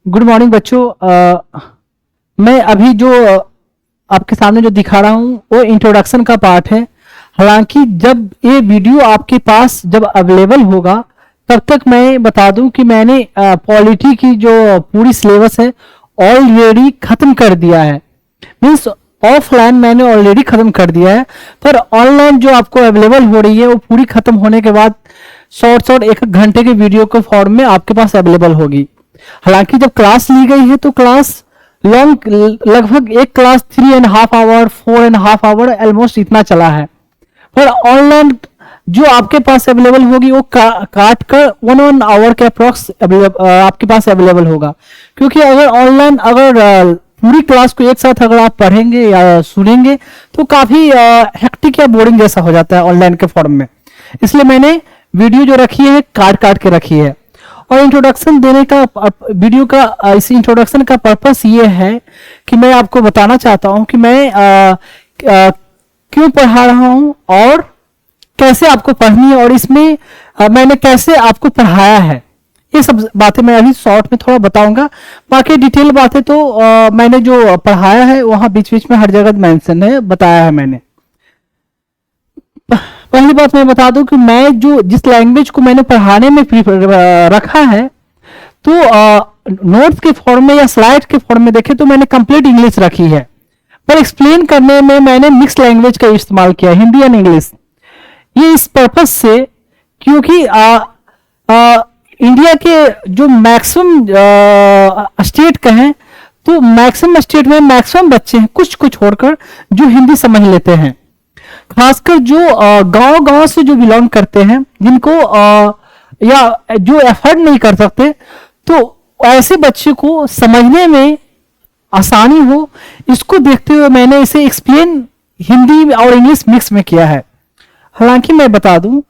Good morning बच्चों। मैं अभी जो आपके सामने जो दिखा रहा हूँ वो इंट्रोडक्शन का पार्ट है। हालांकि जब ये वीडियो आपके पास जब अवेलेबल होगा तब तक मैं बता दूं कि मैंने पॉलिटी की जो पूरी सिलेबस है ऑलरेडी खत्म कर दिया है। मीन्स ऑफलाइन मैंने ऑलरेडी खत्म कर दिया है, पर ऑनलाइन जो आपको अवेलेबल हो रही है वो पूरी खत्म होने के बाद शॉर्ट एक घंटे के वीडियो के फॉर्म में आपके पास अवेलेबल होगी। हालांकि जब क्लास ली गई है तो क्लास लॉन्ग, लगभग एक क्लास 3.5 आवर 4.5 आवर ऑलमोस्ट इतना चला है, पर ऑनलाइन जो आपके पास अवेलेबल होगी वो काट कर 1 आवर के अप्रोक्स आपके पास अवेलेबल होगा। क्योंकि अगर ऑनलाइन अगर पूरी क्लास को एक साथ अगर आप पढ़ेंगे या सुनेंगे तो काफी हेक्टिक या बोरिंग जैसा हो जाता है ऑनलाइन के फॉर्म में। इसलिए मैंने वीडियो जो रखी है काट काट के रखी है। और इंट्रोडक्शन देने का वीडियो का इस इंट्रोडक्शन का पर्पस ये है कि मैं आपको बताना चाहता हूं कि मैं क्यों पढ़ा रहा हूं और कैसे आपको पढ़नी है और इसमें मैंने कैसे आपको पढ़ाया है। ये सब बातें मैं अभी शॉर्ट में थोड़ा बताऊंगा। बाकी डिटेल बातें तो मैंने जो पढ़ाया है वहां बीच बीच में हर जगह मेंशन है, बताया है मैंने। पहली बात मैं बता दूं कि मैं जो जिस लैंग्वेज को मैंने पढ़ाने में रखा है तो नोट्स के फॉर्म में या स्लाइड के फॉर्म में देखें तो मैंने कंप्लीट इंग्लिश रखी है, पर एक्सप्लेन करने में मैंने मिक्स लैंग्वेज का इस्तेमाल किया, हिंदी एंड इंग्लिश। ये इस पर्पस से क्योंकि इंडिया के जो मैक्सिमम स्टेट कहें तो मैक्सिमम स्टेट में मैक्सिमम बच्चे हैं, कुछ कुछ छोड़कर, जो हिंदी समझ लेते हैं। खासकर जो गांव से जो बिलोंग करते हैं, जिनको या जो एफर्ट नहीं कर सकते, तो ऐसे बच्चे को समझने में आसानी हो, इसको देखते हुए मैंने इसे एक्सप्लेन हिंदी और इंग्लिश मिक्स में किया है। हालांकि मैं बता दूं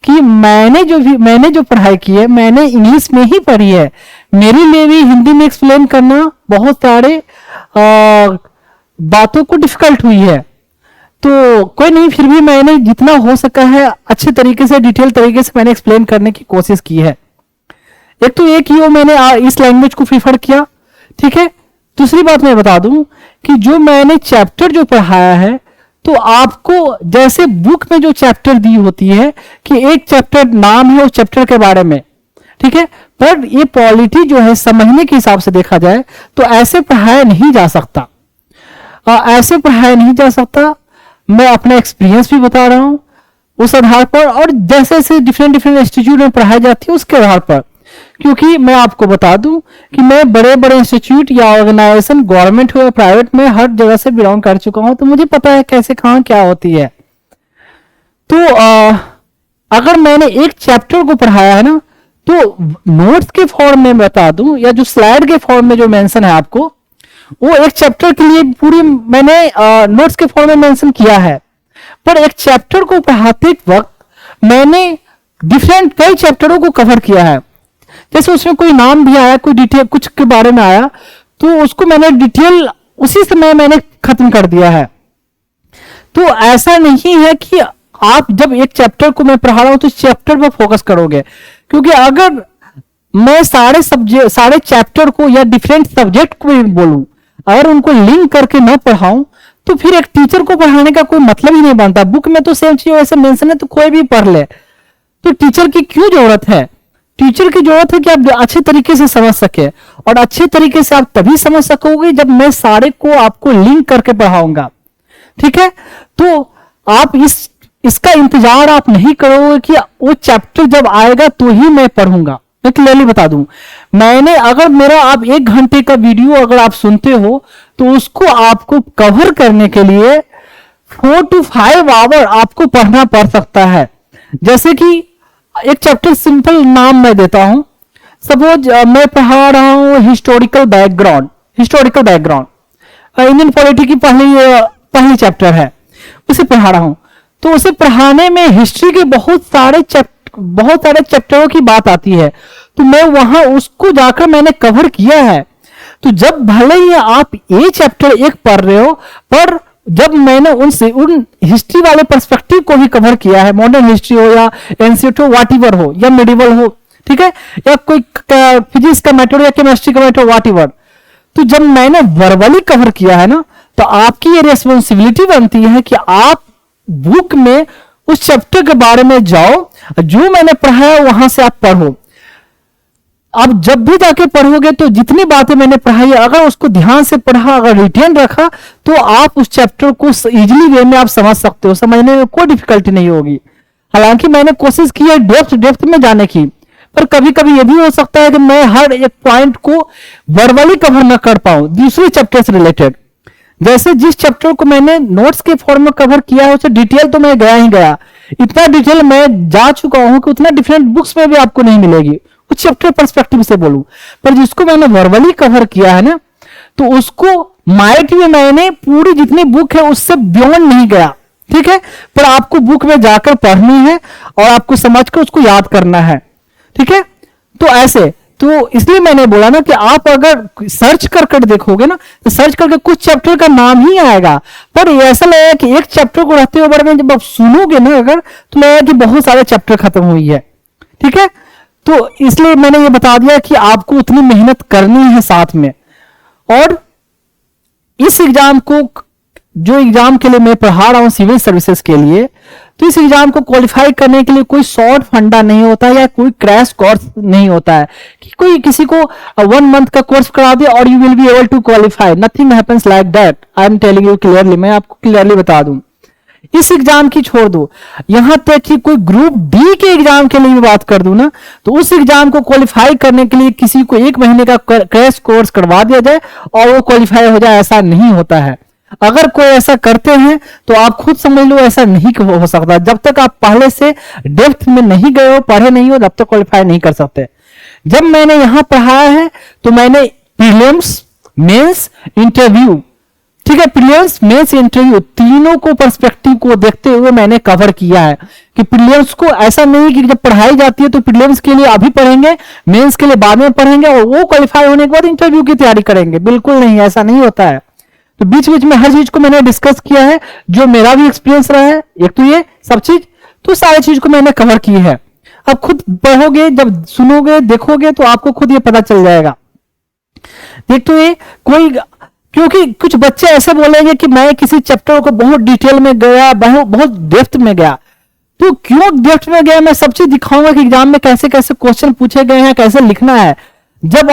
कि मैंने जो पढ़ाई की है मैंने इंग्लिश में ही पढ़ी है। मेरे लिए भी हिंदी में एक्सप्लेन करना बहुत सारे बातों को डिफिकल्ट हुई है, तो कोई नहीं, फिर भी मैंने जितना हो सका है अच्छे तरीके से, डिटेल तरीके से मैंने एक्सप्लेन करने की कोशिश की है। एक तो ये कि मैंने इस लैंग्वेज को प्रीफर किया, ठीक है। दूसरी बात मैं बता दूं कि जो मैंने चैप्टर जो पढ़ाया है तो आपको जैसे बुक में जो चैप्टर दी होती है कि एक चैप्टर नाम है उस चैप्टर के बारे में, ठीक है, पर ये पॉलिटी जो है समझने के हिसाब से देखा जाए तो ऐसे पढ़ाया नहीं जा सकता, ऐसे पढ़ाया नहीं जा सकता। मैं अपना एक्सपीरियंस भी बता रहा हूं उस आधार पर, और जैसे जैसे डिफरेंट इंस्टीट्यूट में पढ़ाई जाती है उसके आधार पर। क्योंकि मैं आपको बता दूं कि मैं बड़े बड़े इंस्टीट्यूट या ऑर्गेनाइजेशन, गवर्नमेंट हो या प्राइवेट में, हर जगह से बिलोंग कर चुका हूं, तो मुझे पता है कैसे कहां क्या होती है। तो अगर मैंने एक चैप्टर को पढ़ाया है ना, तो नोट्स के फॉर्म में बता दूं या जो स्लाइड के फॉर्म में जो मेंशन है आपको, वो एक चैप्टर के लिए पूरी मैंने नोट्स के फॉर्म में मेंशन किया है। पर एक चैप्टर को पढ़ाते वक्त मैंने डिफरेंट कई चैप्टरों को कवर किया है। जैसे उसमें कोई नाम भी आया, कोई डिटेल कुछ के बारे में आया, तो उसको मैंने डिटेल उसी समय मैंने खत्म कर दिया है। तो ऐसा नहीं है कि आप जब एक चैप्टर को मैं पढ़ा रहा हूं तो चैप्टर पर फोकस करोगे, क्योंकि अगर मैं सारे चैप्टर को या डिफरेंट सब्जेक्ट को भी बोलूं, अगर उनको लिंक करके न पढ़ाऊं तो फिर एक टीचर को पढ़ाने का कोई मतलब ही नहीं बनता। बुक में तो सेम चीज वैसे मेंशन है तो कोई भी पढ़ ले, तो टीचर की क्यों जरूरत है? टीचर की जरूरत है कि आप अच्छे तरीके से समझ सके, और अच्छे तरीके से आप तभी समझ सकोगे जब मैं सारे को आपको लिंक करके पढ़ाऊंगा, ठीक है। तो आप इसका इंतजार आप नहीं करोगे कि वो चैप्टर जब आएगा तो ही मैं पढ़ूंगा। मैं क्लियरली बता दूं, मैंने अगर मेरा आप 1 घंटे का वीडियो अगर आप सुनते हो तो उसको आपको कवर करने के लिए 4 to 5 आवर आपको पढ़ना पड़ सकता है। जैसे कि एक चैप्टर सिंपल नाम मैं देता हूं, सपोज मैं पढ़ा रहा हूं हिस्टोरिकल बैकग्राउंड इंडियन पॉलिटी की पहली चैप्टर है, उसे पढ़ा रहा हूं। तो उसे पढ़ाने में हिस्ट्री के बहुत सारे चैप्टरों की बात आती है, तो मैं वहां उसको जाकर मैंने कवर किया है। तो जब भले ही आप ये चैप्टर एक पढ़ रहे हो, पर जब मैंने उन हिस्ट्री वाले पर्सपेक्टिव को भी कवर किया है, मॉडर्न हिस्ट्री हो या एंशिएंट हो, व्हाटएवर हो या मिडिवल हो, ठीक है, या कोई फिजिक्स का मैटर या केमिस्ट्री का मैटर, व्हाट एवर। तो जब मैंने वर्बली कवर किया है ना, तो आपकी ये रिस्पॉन्सिबिलिटी बनती है कि आप बुक में उस चैप्टर के बारे में जाओ, जो मैंने पढ़ा है वहां से आप पढ़ो। आप जब भी जाके पढ़ोगे तो जितनी बातें मैंने पढ़ाई है, अगर उसको ध्यान से पढ़ा, अगर रिटेन रखा, तो आप उस चैप्टर को इजीली वे में आप समझ सकते हो, समझने में कोई डिफिकल्टी नहीं होगी। हालांकि मैंने कोशिश की है डेप्थ में जाने की, पर कभी कभी यह भी हो सकता है कि मैं हर एक पॉइंट को वर्बली कवर न कर पाऊं दूसरे चैप्टर से रिलेटेड। जैसे जिस चैप्टर को मैंने नोट्स के फॉर्म में कवर किया है, उसे डिटेल तो मैं गया ही गया, इतना डिटेल मैं जा चुका हूं कि उतना डिफरेंट बुक्स में भी आपको नहीं मिलेगी, उस चैप्टर पर्सपेक्टिव से बोलूं। पर जिसको मैंने वर्बली कवर किया है ना, तो उसको माइट में मैंने पूरी जितनी बुक है उससे बियॉन्ड नहीं गया, ठीक है, पर आपको बुक में जाकर पढ़नी है और आपको समझकर उसको याद करना है, ठीक है। तो ऐसे, तो इसलिए मैंने बोला ना कि आप अगर सर्च कर देखोगे ना, तो सर्च करके कुछ चैप्टर का नाम ही आएगा, पर ऐसा लगेगा कि एक चैप्टर को रहते हुए बारे में जब आप सुनोगे ना अगर, तो लगेगा कि बहुत सारे चैप्टर खत्म हुई है, ठीक है। तो इसलिए मैंने ये बता दिया कि आपको उतनी मेहनत करनी है साथ में। और इस एग्जाम को, जो एग्जाम के लिए मैं पढ़ा रहा हूं सिविल सर्विसेज के लिए, तो इस एग्जाम को क्वालिफाई करने के लिए कोई शॉर्ट फंडा नहीं होता या कोई क्रैश कोर्स नहीं होता है कि कोई किसी को 1 मंथ का कोर्स करा दे और you will be able to qualify. Nothing happens like that, I am telling you clearly, मैं आपको क्लियरली बता दूं। इस एग्जाम की छोड़ दो, यहां तक कि कोई ग्रुप डी के एग्जाम के लिए भी बात कर दूं ना, तो उस एग्जाम को क्वालिफाई करने के लिए किसी को 1 महीने का क्रैश कोर्स करवा दिया जाए और वो क्वालिफाई हो जाए, ऐसा नहीं होता है। अगर कोई ऐसा करते हैं तो आप खुद समझ लो ऐसा नहीं हो सकता। जब तक आप पहले से डेप्थ में नहीं गए हो, पढ़े नहीं हो, तब तक क्वालिफाई नहीं कर सकते। जब मैंने यहां पढ़ाया है तो मैंने प्रीलिम्स, मेंस, इंटरव्यू, ठीक है, प्रीलिम्स, मेंस, इंटरव्यू तीनों को पर्सपेक्टिव को देखते हुए मैंने कवर किया है कि प्रीलिम्स को ऐसा नहीं कि जब पढ़ाई जाती है तो प्रीलिम्स के लिए अभी पढ़ेंगे, मेंस के लिए बाद में पढ़ेंगे और वो क्वालिफाई होने के बाद इंटरव्यू की तैयारी करेंगे। बिल्कुल नहीं, ऐसा नहीं होता है। तो बीच बीच में हर चीज को मैंने डिस्कस किया है, जो मेरा भी एक्सपीरियंस रहा है, एक तो ये सब चीज, तो सारी चीज को मैंने कवर की है। अब खुद पढ़ोगे, जब सुनोगे, देखोगे तो आपको खुद ये पता चल जाएगा। देख तो ये कोई, क्योंकि कुछ बच्चे ऐसे बोलेंगे कि मैं किसी चैप्टर को बहुत डिटेल में गया, बहुत डेप्थ में गया, तो क्यों डेप्थ में गया, मैं सब चीज दिखाऊंगा कि एग्जाम में कैसे कैसे क्वेश्चन पूछे गए हैं, कैसे लिखना है। जब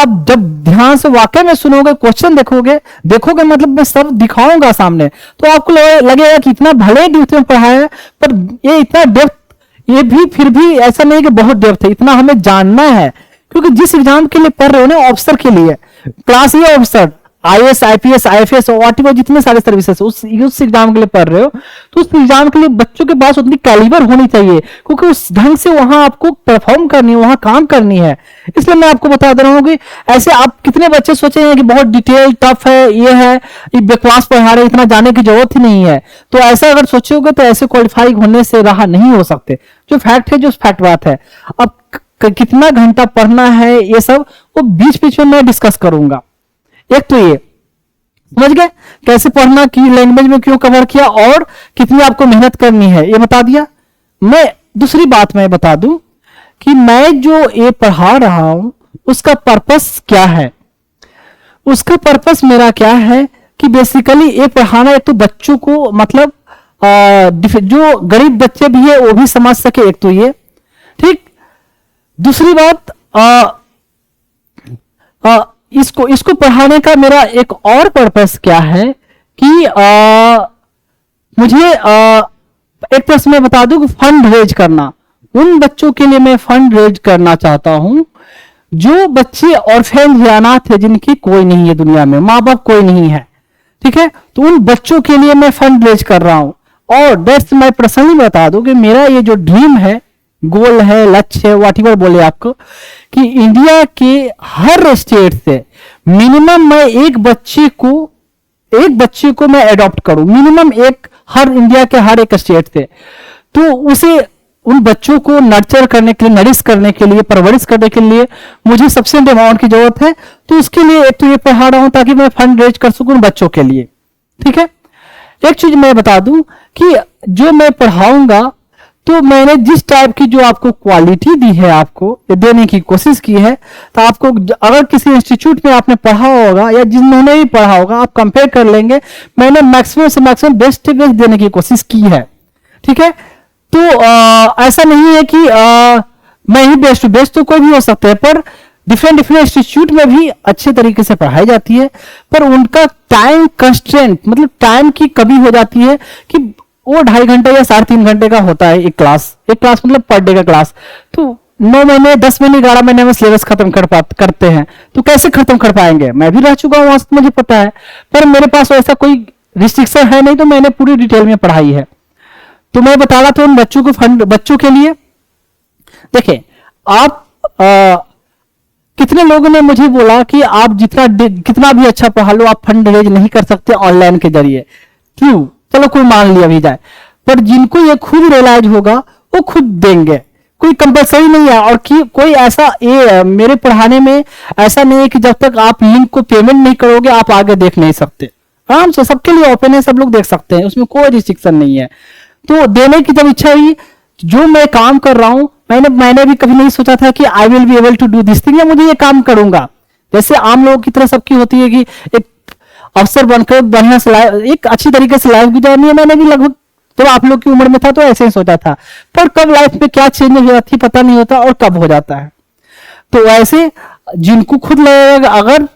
ध्यान से वाकई में सुनोगे, क्वेश्चन देखोगे मतलब मैं सब दिखाऊंगा सामने, तो आपको लगेगा कि इतना भले डेप्थ में पढ़ाया है, पर ये इतना डेप्थ, ये भी फिर भी ऐसा नहीं कि बहुत डेप्थ है, इतना हमें जानना है। क्योंकि जिस एग्जाम के लिए पढ़ रहे हो ना, ऑफिसर के लिए, क्लास ए ऑफिसर, IAS, IPS, IFS और व्हाटएवर जितने सारे सर्विसेज उस एग्जाम के लिए पढ़ रहे हो, तो उस एग्जाम के लिए बच्चों के पास उतनी कैलिबर होनी चाहिए, क्योंकि उस ढंग से वहां आपको परफॉर्म करनी है, वहां काम करनी है। इसलिए मैं आपको बता दे रहा हूँ कि ऐसे आप कितने बच्चे सोचेंगे कि बहुत डिटेल टफ है, ये बकवास पढ़ा रहे, इतना जाने की जरूरत ही नहीं है। तो ऐसा अगर सोचोगे तो ऐसे क्वालिफाई होने से रहा नहीं हो सकते। जो फैक्ट है, जो फैक्ट बात है। अब कितना घंटा पढ़ना है, ये सब वो बीच बीच में मैं डिस्कस करूंगा। एक तो ये समझ गए कैसे पढ़ना, की लैंग्वेज में क्यों कवर किया और कितनी आपको मेहनत करनी है, ये बता दिया। मैं दूसरी बात मैं बता दूं कि मैं जो ये पढ़ा रहा हूं उसका पर्पस क्या है। उसका पर्पस मेरा क्या है कि बेसिकली ये पढ़ाना एक तो बच्चों को, मतलब जो गरीब बच्चे भी है वो भी समझ सके, एक तो ये, ठीक। दूसरी बात, इसको पढ़ाने का मेरा एक और पर्पस क्या है कि मुझे एक प्रश्न मैं बता दूं कि फंड रेज करना, उन बच्चों के लिए मैं फंड रेज करना चाहता हूं जो बच्चे ऑर्फेन या अनाथ है, जिनकी कोई नहीं है दुनिया में, माँ बाप कोई नहीं है, ठीक है। तो उन बच्चों के लिए मैं फंड रेज कर रहा हूं। और दैट्स मैं पर्सनली बता दूं कि मेरा ये जो ड्रीम है, गोल है, लक्ष्य है, व्हाटएवर बोले आपको, कि इंडिया के हर स्टेट से मिनिमम मैं एक बच्चे को मैं अडॉप्ट करूं, मिनिमम एक, हर इंडिया के हर एक स्टेट से। तो उसे, उन बच्चों को नर्चर करने के लिए, नरिश करने के लिए, परवरिश करने के लिए मुझे सब्सिडेंट अमाउंट की जरूरत है। तो उसके लिए एक तो ये पढ़ा रहा हूं ताकि मैं फंड रेज कर सकूं बच्चों के लिए, ठीक है। एक चीज मैं बता दूं कि जो मैं पढ़ाऊंगा तो मैंने जिस टाइप की जो आपको क्वालिटी दी है, आपको देने की कोशिश की है, तो आपको अगर किसी इंस्टीट्यूट में आपने पढ़ा होगा या जिन्होंने भी पढ़ा होगा, आप कंपेयर कर लेंगे, मैंने मैक्सिमम से मैक्सिमम बेस्ट बेस्ट देने की कोशिश की है। ठीक है, तो ऐसा नहीं है कि मैं ही बेस्ट, बेस्ट तो कोई भी हो सकता है, पर डिफरेंट डिफरेंट इंस्टीट्यूट में भी अच्छे तरीके से पढ़ाई जाती है, पर उनका टाइम कंस्ट्रेंट, मतलब टाइम की कमी हो जाती है कि वो 2.5 घंटे या 3.5 घंटे का होता है एक क्लास मतलब पर डे का क्लास। तो 9 महीने 10 महीने 11 महीने में सिलेबस खत्म करते हैं, तो कैसे खत्म कर पाएंगे? मैं भी रह चुका हूं वहां से, मुझे पता है, पर मेरे पास ऐसा कोई रिस्ट्रिक्शन है नहीं, तो मैंने पूरी डिटेल में पढ़ाई है। तो मैं बता रहा था उन बच्चों को, बच्चों के लिए देखिए, आप कितने लोगों ने मुझे बोला कि आप कितना भी अच्छा पढ़ा लो, आप फंड रेज नहीं कर सकते ऑनलाइन के जरिए। क्यों? चलो कोई मान लिया भी जाए, पर जिनको ये खुद रियलाइज होगा वो खुद देंगे, कोई कंपलसरी नहीं है। और कोई ऐसा मेरे पढ़ाने में ऐसा नहीं है कि जब तक आप लिंक को पेमेंट नहीं करोगे आप आगे देख नहीं सकते। आराम से सबके लिए ओपन है, सब लोग देख सकते हैं, उसमें कोई रिस्ट्रिक्शन नहीं है। तो देने की जब इच्छा हुई, जो मैं काम कर रहा हूं, मैंने भी कभी नहीं सोचा था कि I will be able to do this thing, या मुझे ये काम करूंगा। जैसे आम लोगों की तरह सबकी होती है कि एक अफसर बनकर बढ़िया से एक अच्छी तरीके से लाइफ गुजारनी है। मैंने भी लगभग जब आप लोग की उम्र में था तो ऐसे ही सोचा था, पर कब लाइफ में क्या चेंज हो जाती है पता नहीं होता, और कब हो जाता है। तो ऐसे जिनको खुद लगेगा, अगर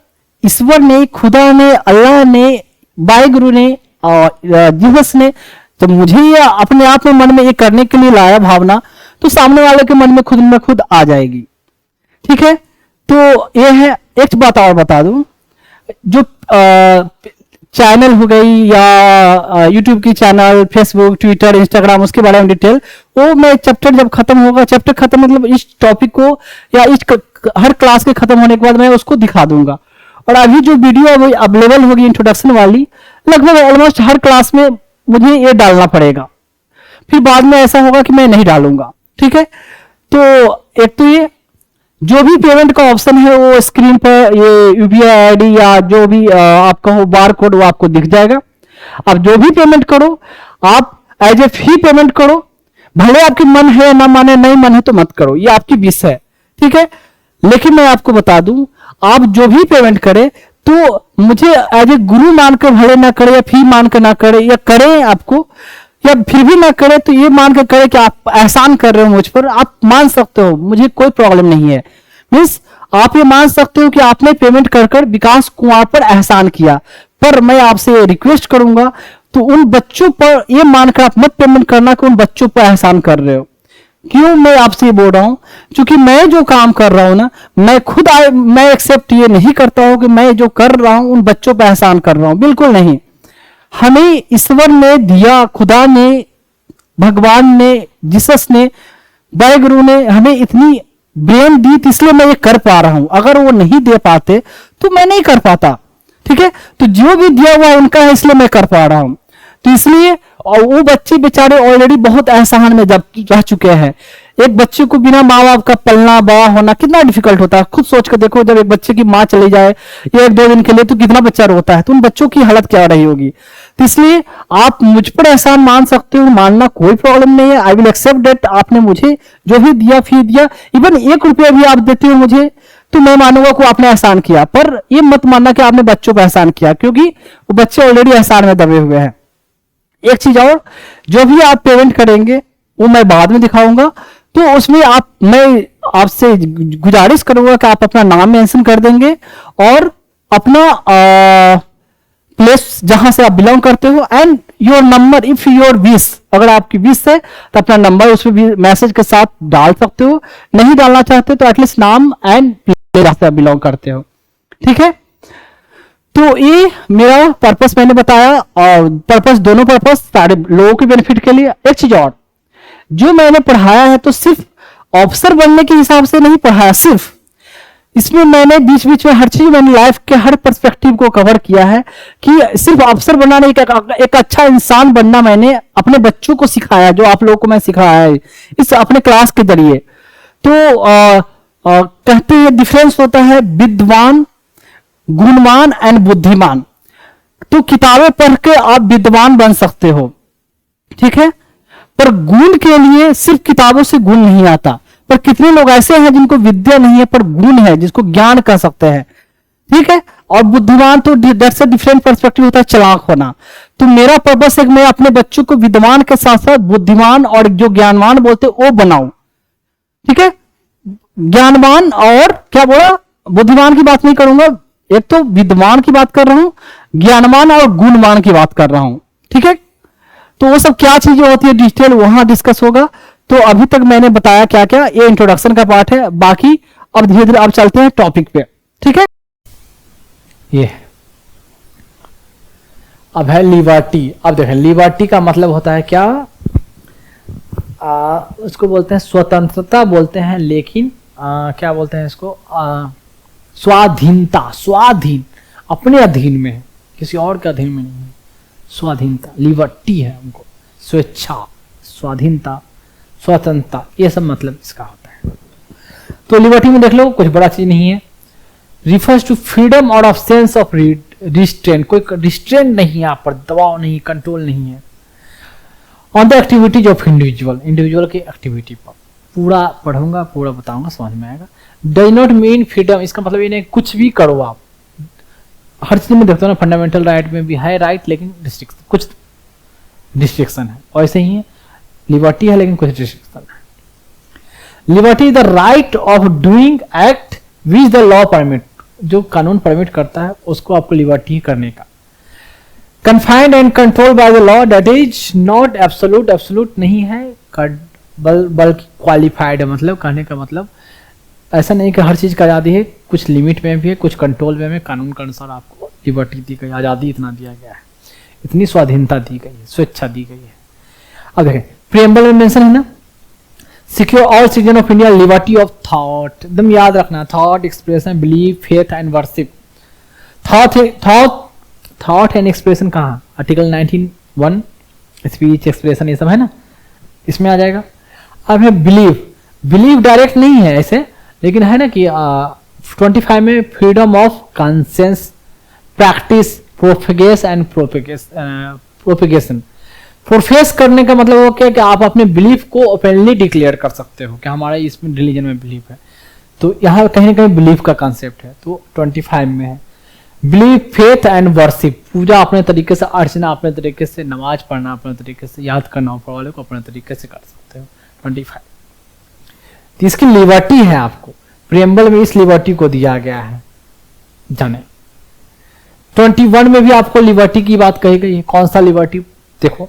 ईश्वर ने, खुदा ने, अल्लाह ने, वाहिगुरु ने और जीसस ने तो मुझे ये अपने आप में मन में ये करने के लिए लाया भावना, तो सामने वाले के मन में खुद आ जाएगी। ठीक है, तो ये है। एक बात और बता दूं, जो चैनल हो गई या यूट्यूब की चैनल, फेसबुक, ट्विटर, इंस्टाग्राम, उसके बारे में डिटेल, वो मैं चैप्टर जब खत्म होगा, चैप्टर खत्म मतलब इस टॉपिक को या इस हर क्लास के खत्म होने के बाद मैं उसको दिखा दूंगा। और अभी जो वीडियो अभी अवेलेबल होगी इंट्रोडक्शन वाली, लगभग ऑलमोस्ट हर क्लास में मुझे ये डालना पड़ेगा, फिर बाद में ऐसा होगा कि मैं नहीं डालूंगा। ठीक है, तो एक तो ये जो भी पेमेंट का ऑप्शन है वो स्क्रीन पर ये यूपीआई आईडी या जो भी आपका हो बार कोड, वो आपको दिख जाएगा। अब जो भी पेमेंट करो आप एज ए फी पेमेंट करो, भले आपकी मन है ना माने, नहीं मन है तो मत करो, ये आपकी विश है। ठीक है, लेकिन मैं आपको बता दूं, आप जो भी पेमेंट करें तो मुझे एज ए गुरु मानकर भले ना करे, या फी मानकर ना करे, या करें आपको या फिर भी ना करे, तो ये मान कर करे कि आप एहसान कर रहे हो मुझ पर। आप मान सकते हो, मुझे कोई प्रॉब्लम नहीं है। मीन्स आप ये मान सकते हो कि आपने पेमेंट कर कर विकास कुमार पर एहसान किया, पर मैं आपसे रिक्वेस्ट करूंगा तो उन बच्चों पर ये मानकर आप मत पेमेंट करना कि उन बच्चों पर एहसान कर रहे हो। क्यों मैं आपसे ये बोल रहा हूं? क्योंकि मैं जो काम कर रहा हूं ना, मैं एक्सेप्ट ये नहीं करता हूं कि मैं जो कर रहा हूं उन बच्चों पर एहसान कर रहा हूं, बिल्कुल नहीं। हमें ईश्वर ने दिया, खुदा ने, भगवान ने, जीसस ने, वाहिगुरु ने हमें इतनी ब्रेन दी, इसलिए मैं ये कर पा रहा हूं। अगर वो नहीं दे पाते तो मैं नहीं कर पाता। ठीक है, तो जो भी दिया हुआ उनका है, इसलिए मैं कर पा रहा हूं। तो इसलिए, और वो बच्चे बेचारे ऑलरेडी बहुत एहसान में जब रह चुके हैं। एक बच्चे को बिना माँ बाप का पलना बड़ा होना कितना डिफिकल्ट होता है, खुद सोच कर देखो। जब एक बच्चे की माँ चली जाए 1-2 दिन के लिए तो कितना बच्चा रोता है, तो उन बच्चों की हालत क्या रही होगी। तो इसलिए आप मुझ पर एहसान मान सकते हो, मानना कोई प्रॉब्लम नहीं है। आई विल एक्सेप्ट डेट, आपने मुझे जो भी दिया, फी दिया, इवन 1 रुपया भी आप देते हो मुझे, तो मैं मानूंगा कि आपने एहसान किया। पर ये मत मानना कि आपने बच्चों पर एहसान किया, क्योंकि वो बच्चे ऑलरेडी एहसान में दबे हुए हैं। एक चीज और, जो भी आप पेमेंट करेंगे वो मैं बाद में दिखाऊंगा, तो उसमें मैं आपसे गुजारिश करूंगा कि आप अपना नाम मेंशन कर देंगे और अपना प्लेस जहां से आप बिलोंग करते हो, and your number if your wish, अगर आपकी विश है तो अपना नंबर उसमें भी मैसेज के साथ डाल सकते हो। नहीं डालना चाहते तो एटलीस्ट नाम एंड प्लेस जहां से आप बिलोंग करते हो। ठीक है, तो ये मेरा पर्पस मैंने बताया, और पर्पस, दोनों पर्पस सारे लोगों के बेनिफिट के लिए। एक चीज और, जो मैंने पढ़ाया है तो सिर्फ ऑफिसर बनने के हिसाब से नहीं पढ़ाया, सिर्फ इसमें मैंने बीच बीच में हर चीज, मैंने लाइफ के हर पर्सपेक्टिव को कवर किया है कि सिर्फ ऑफिसर बनना नहीं, एक अच्छा इंसान बनना मैंने अपने बच्चों को सिखाया, जो आप लोगों को मैं सिखाया है इस अपने क्लास के जरिए। तो कहते हैं डिफरेंस होता है विद्वान, गुणवान एंड बुद्धिमान। तो किताबें पढ़ के आप विद्वान बन सकते हो, ठीक है, पर गुण के लिए सिर्फ किताबों से गुण नहीं आता। पर कितने लोग ऐसे हैं जिनको विद्या नहीं है पर गुण है, जिसको ज्ञान कह सकते हैं, ठीक है। और बुद्धिमान तो दैट्स अ डिफरेंट पर्सपेक्टिव होता है, चालाक होना। तो मेरा पर्पस है कि मैं अपने बच्चों को विद्वान के साथ साथ बुद्धिमान और जो ज्ञानवान बोलते हैं वो बनाऊं, ठीक है। ज्ञानवान और क्या बोला, बुद्धिमान की बात नहीं करूंगा, एक तो विद्वान की बात कर रहा हूं, ज्ञानवान और गुणवान की बात कर रहा हूं, ठीक है। तो वो सब क्या चीजें होती है डिटेल वहां डिस्कस होगा। तो अभी तक मैंने बताया क्या क्या, ये इंट्रोडक्शन का पार्ट है, बाकी अब धीरे धीरे अब चलते हैं टॉपिक पे, ठीक है। ये अब है लिबर्टी। अब देखें लिबर्टी का मतलब होता है क्या, उसको बोलते हैं स्वतंत्रता बोलते हैं, लेकिन क्या बोलते हैं इसको, स्वाधीनता। स्वाधीन, अपने अधीन में है, किसी और के अधीन में नहीं है। स्वाधीनता, लिबर्टी है हमको, स्वेच्छा, स्वाधीनता, स्वतंत्रता, ये सब मतलब इसका होता है। तो लिबर्टी में देख लो कुछ बड़ा चीज नहीं है। रिफर्स टू फ्रीडम और अब्सेंस ऑफ रिस्ट्रेंट, कोई रिस्ट्रेंट नहीं है आप पर, दबाव नहीं, कंट्रोल नहीं है। On the activities of individual, individual की एक्टिविटी पर। पूरा पढ़ूंगा, पूरा बताऊंगा, समझ में आएगा। डज नॉट मीन फ्रीडम, इसका मतलब ये नहीं कुछ भी करो आप। हर चीज में देखते हो ना, फंडामेंटल राइट में भी है राइट, लेकिन रिस्ट्रिक्शन, कुछ रिस्ट्रिक्शन है। और ऐसे ही है, लिबर्टी है लेकिन कुछ रिस्ट्रिक्शन है। Liberty is the right of doing act which the law permit, जो कानून परमिट करता है उसको आपको लिबर्टी करने का। Confined and control by the law, that is not absolute, absolute नहीं है, बल्कि क्वालिफाइड है। मतलब कहने का मतलब ऐसा नहीं कि हर चीज का आज़ादी है, कुछ लिमिट में भी है, कुछ कंट्रोल में है। कानून के अनुसार आपको लिबर्टी दी गई, आज़ादी इतना दिया गया है, इतनी स्वाधीनता दी गई है, स्वेच्छा दी गई है। अब देखें प्रीएम्बल में मेंशन है ना, secure all citizen of India liberty of thought, एकदम याद रखना, thought, expression, belief, faith and worship. Thought and expression कहाँ, आर्टिकल 19(1) स्पीच, एक्सप्रेशन, ये सब है ना, इसमें आ जाएगा। अब है बिलीफ, बिलीफ डायरेक्ट नहीं है ऐसे, लेकिन है ना कि 25 में freedom of conscience, practice, propagate and propagation. Profess करने का मतलब वो क्या कि आप अपने बिलीफ को ओपनली डिक्लेयर कर सकते हो कि हमारा इसमें रिलीजन में बिलीफ है। तो यहाँ कहीं ना कहीं बिलीफ का कॉन्सेप्ट है, तो 25 में है। बिलीफ, फेथ एंड वर्शिप, पूजा अपने तरीके से, अर्चना अपने तरीके से, नमाज पढ़ना अपने तरीके से, याद करना ऊपर वाले को अपने तरीके से कर सकते हो। 25 तो इसकी लिबर्टी है, आपको प्रीएम्बल में इस लिबर्टी को दिया गया है जाने। 21 में भी आपको लिबर्टी की बात कही गई है। कौन सा लिबर्टी, देखो,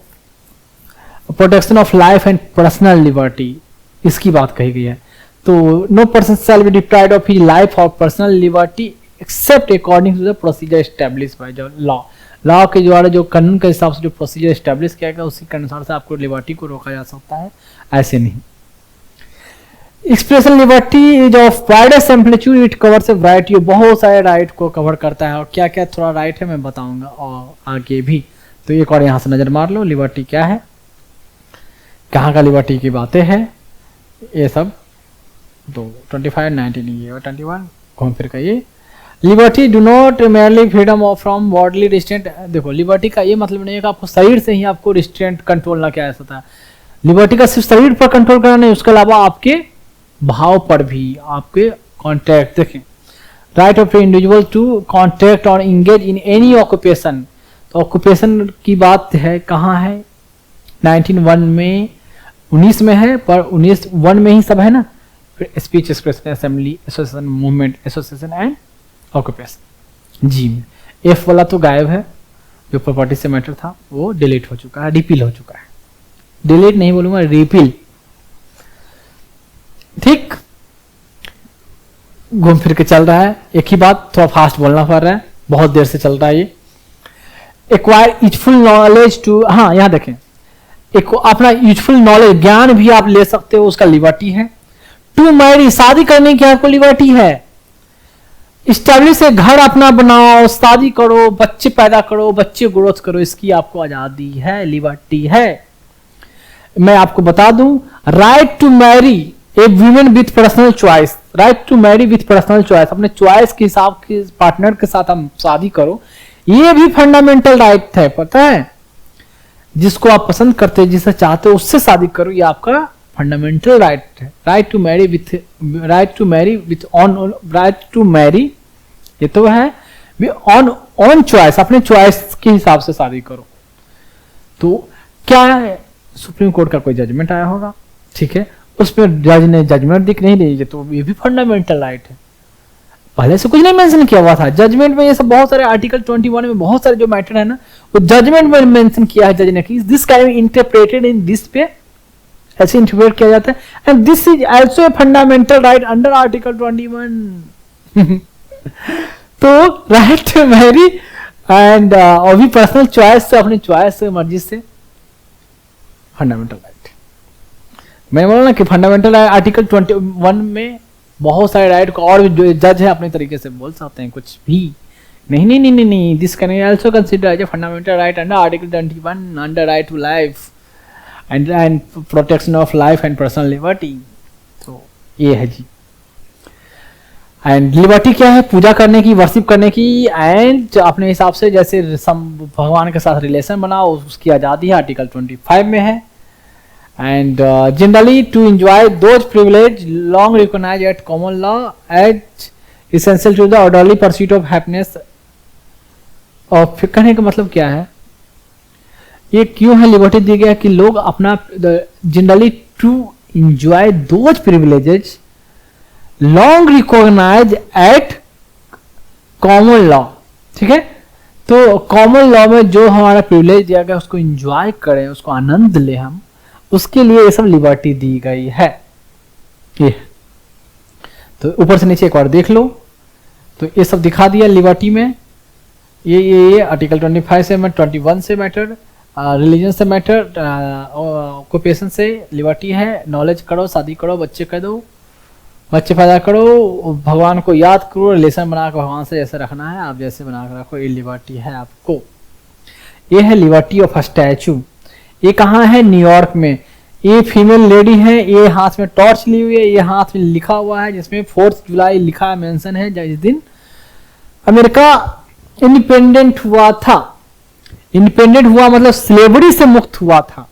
protection of life and personal liberty, इसकी बात कही गई है। तो no person shall be deprived of his life और personal liberty except according to the procedure establish by the law. Law के द्वारा जो कानून के हिसाब से जो प्रोसीजर एस्टेब्लिश किया गया उसी के अनुसार से आपको लिबर्टी को रोका जा सकता है, ऐसे नहीं। Expression liberty is of widest amplitude, it covers A variety, बहुत सारे राइट को कवर करता है। और क्या क्या थोड़ा राइट है मैं बताऊंगा और आगे भी। तो एक और यहाँ से नजर मार लो, लिबर्टी क्या है, कहाँ का लिबर्टी की बातें हैं, ये सब। तो 25, 19 ये और 21 घूम फिर का ये। Liberty do not merely freedom of from bodily restraint. देखो लिबर्टी का ये मतलब नहीं है कि आपको शरीर से ही आपको रिस्ट्रेंट कंट्रोल ना किया जा सकता है। लिबर्टी का सिर्फ शरीर पर कंट्रोल करना नहीं, उसके अलावा आपके भाव पर भी, आपके कॉन्टैक्ट। देखें right of individual to contact और इंगेज इन एनी ऑक्यूपेशन। तो ऑक्यूपेशन की बात है, कहाँ है, 19(1) में, 19 में है, पर 19(1) में ही सब है ना। फिर speech, expression, assembly, association, movement, association and occupation. G में एफ वाला तो गायब है, जो प्रॉपर्टी से मैटर था वो डिलीट हो चुका है, रिपील हो चुका है। डिलीट नहीं बोलूंगा, रिपील। ठीक, घूम फिर के चल रहा है, एक ही बात, थोड़ा फास्ट बोलना पड़ रहा है, बहुत देर से चल रहा है ये। एक्वायर यूजफुल नॉलेज टू, हाँ यहाँ देखें, एक अपना यूजफुल नॉलेज, ज्ञान भी आप ले सकते हो, उसका लिबर्टी है। टू मैरी, शादी करने की आपको लिबर्टी है। इस्टेब्लिश घर अपना बनाओ, शादी करो, बच्चे पैदा करो, बच्चे ग्रोथ करो, इसकी आपको आजादी है, लिबर्टी है। मैं आपको बता दूं, right to marry a women with personal choice, right to marry with personal choice, अपने चॉइस के हिसाब के पार्टनर के साथ हम शादी करो, ये भी फंडामेंटल राइट है, पता है। जिसको आप पसंद करते हो, जिसे चाहते हो उससे शादी करो, ये आपका फंडामेंटल राइट है। राइट टू मैरी विथ ये तो है ऑन चॉइस, अपने चॉइस के हिसाब से शादी करो। तो क्या सुप्रीम कोर्ट का कोई जजमेंट आया होगा, ठीक है, उसमें जज ने जजमेंट दिख नहीं दी, तो ये भी फंडामेंटल राइट है। पहले से कुछ नहीं मेंशन किया हुआ था जजमेंट में, ये सब बहुत सारे आर्टिकल 21 में बहुत सारे जो मैटर है ना, वो जजमेंट में मेंशन किया है जज ने कि this can be interpreted in this पे, ऐसे इंटरप्रेट किया जाता है, and this is also a fundamental right under article 21। तो राइट टू मैरी एंड और भी पर्सनल चॉइस से, अपनी चॉइस से, मर्जी से, फंडामेंटल राइट। मैं बोला ना कि फंडामेंटल आर्टिकल 21 में बहुत सारे राइट को और जो जज है अपने तरीके से बोल सकते हैं कुछ भी। नहीं नहीं नहीं नहीं नहीं, this can also consider as a fundamental right under article 21 under right to life and protection of life and personal liberty. तो ये है जी। एंड लिबर्टी क्या है? पूजा करने की, वर्शिप करने की, एंड अपने हिसाब से जैसे भगवान के साथ रिलेशन बनाओ, उसकी आज़ादी है, आर्टिकल 25 में है। And generally to enjoy those privilege long recognise at common law as essential to the orderly pursuit of happiness. और फिर कहने का मतलब क्या है, ये क्यों है लिबर्टी दी गया कि लोग अपना generally to enjoy those privileges long recognise at common law, ठीक है। तो कॉमन लॉ में जो हमारा प्रिविलेज दिया गया उसको एंजॉय करें, उसको आनंद ले हम, उसके लिए ये सब लिबर्टी दी गई है। ये तो ऊपर से नीचे एक बार देख लो, तो ये सब दिखा दिया लिबर्टी में। ये आर्टिकल 25 से, 21 से मैटर, रिलीजन से मैटर, ऑक्यूपेशन से लिबर्टी है। नॉलेज करो, शादी करो, बच्चे कर दो, बच्चे पैदा करो, भगवान को याद करो, रिलेशन बनाकर भगवान से जैसे रखना है आप जैसे बना कर रखो, ये लिबर्टी है आपको। ये है लिबर्टी ऑफ अ स्टैचू। ये कहाँ है? न्यूयॉर्क में। ये फीमेल लेडी है, ये हाथ में टॉर्च ली हुई है, ये हाथ में लिखा हुआ है जिसमें 4 जुलाई लिखा मेंशन है, जिस दिन अमेरिका इंडिपेंडेंट हुआ था। इंडिपेंडेंट हुआ मतलब स्लेवरी से मुक्त हुआ था।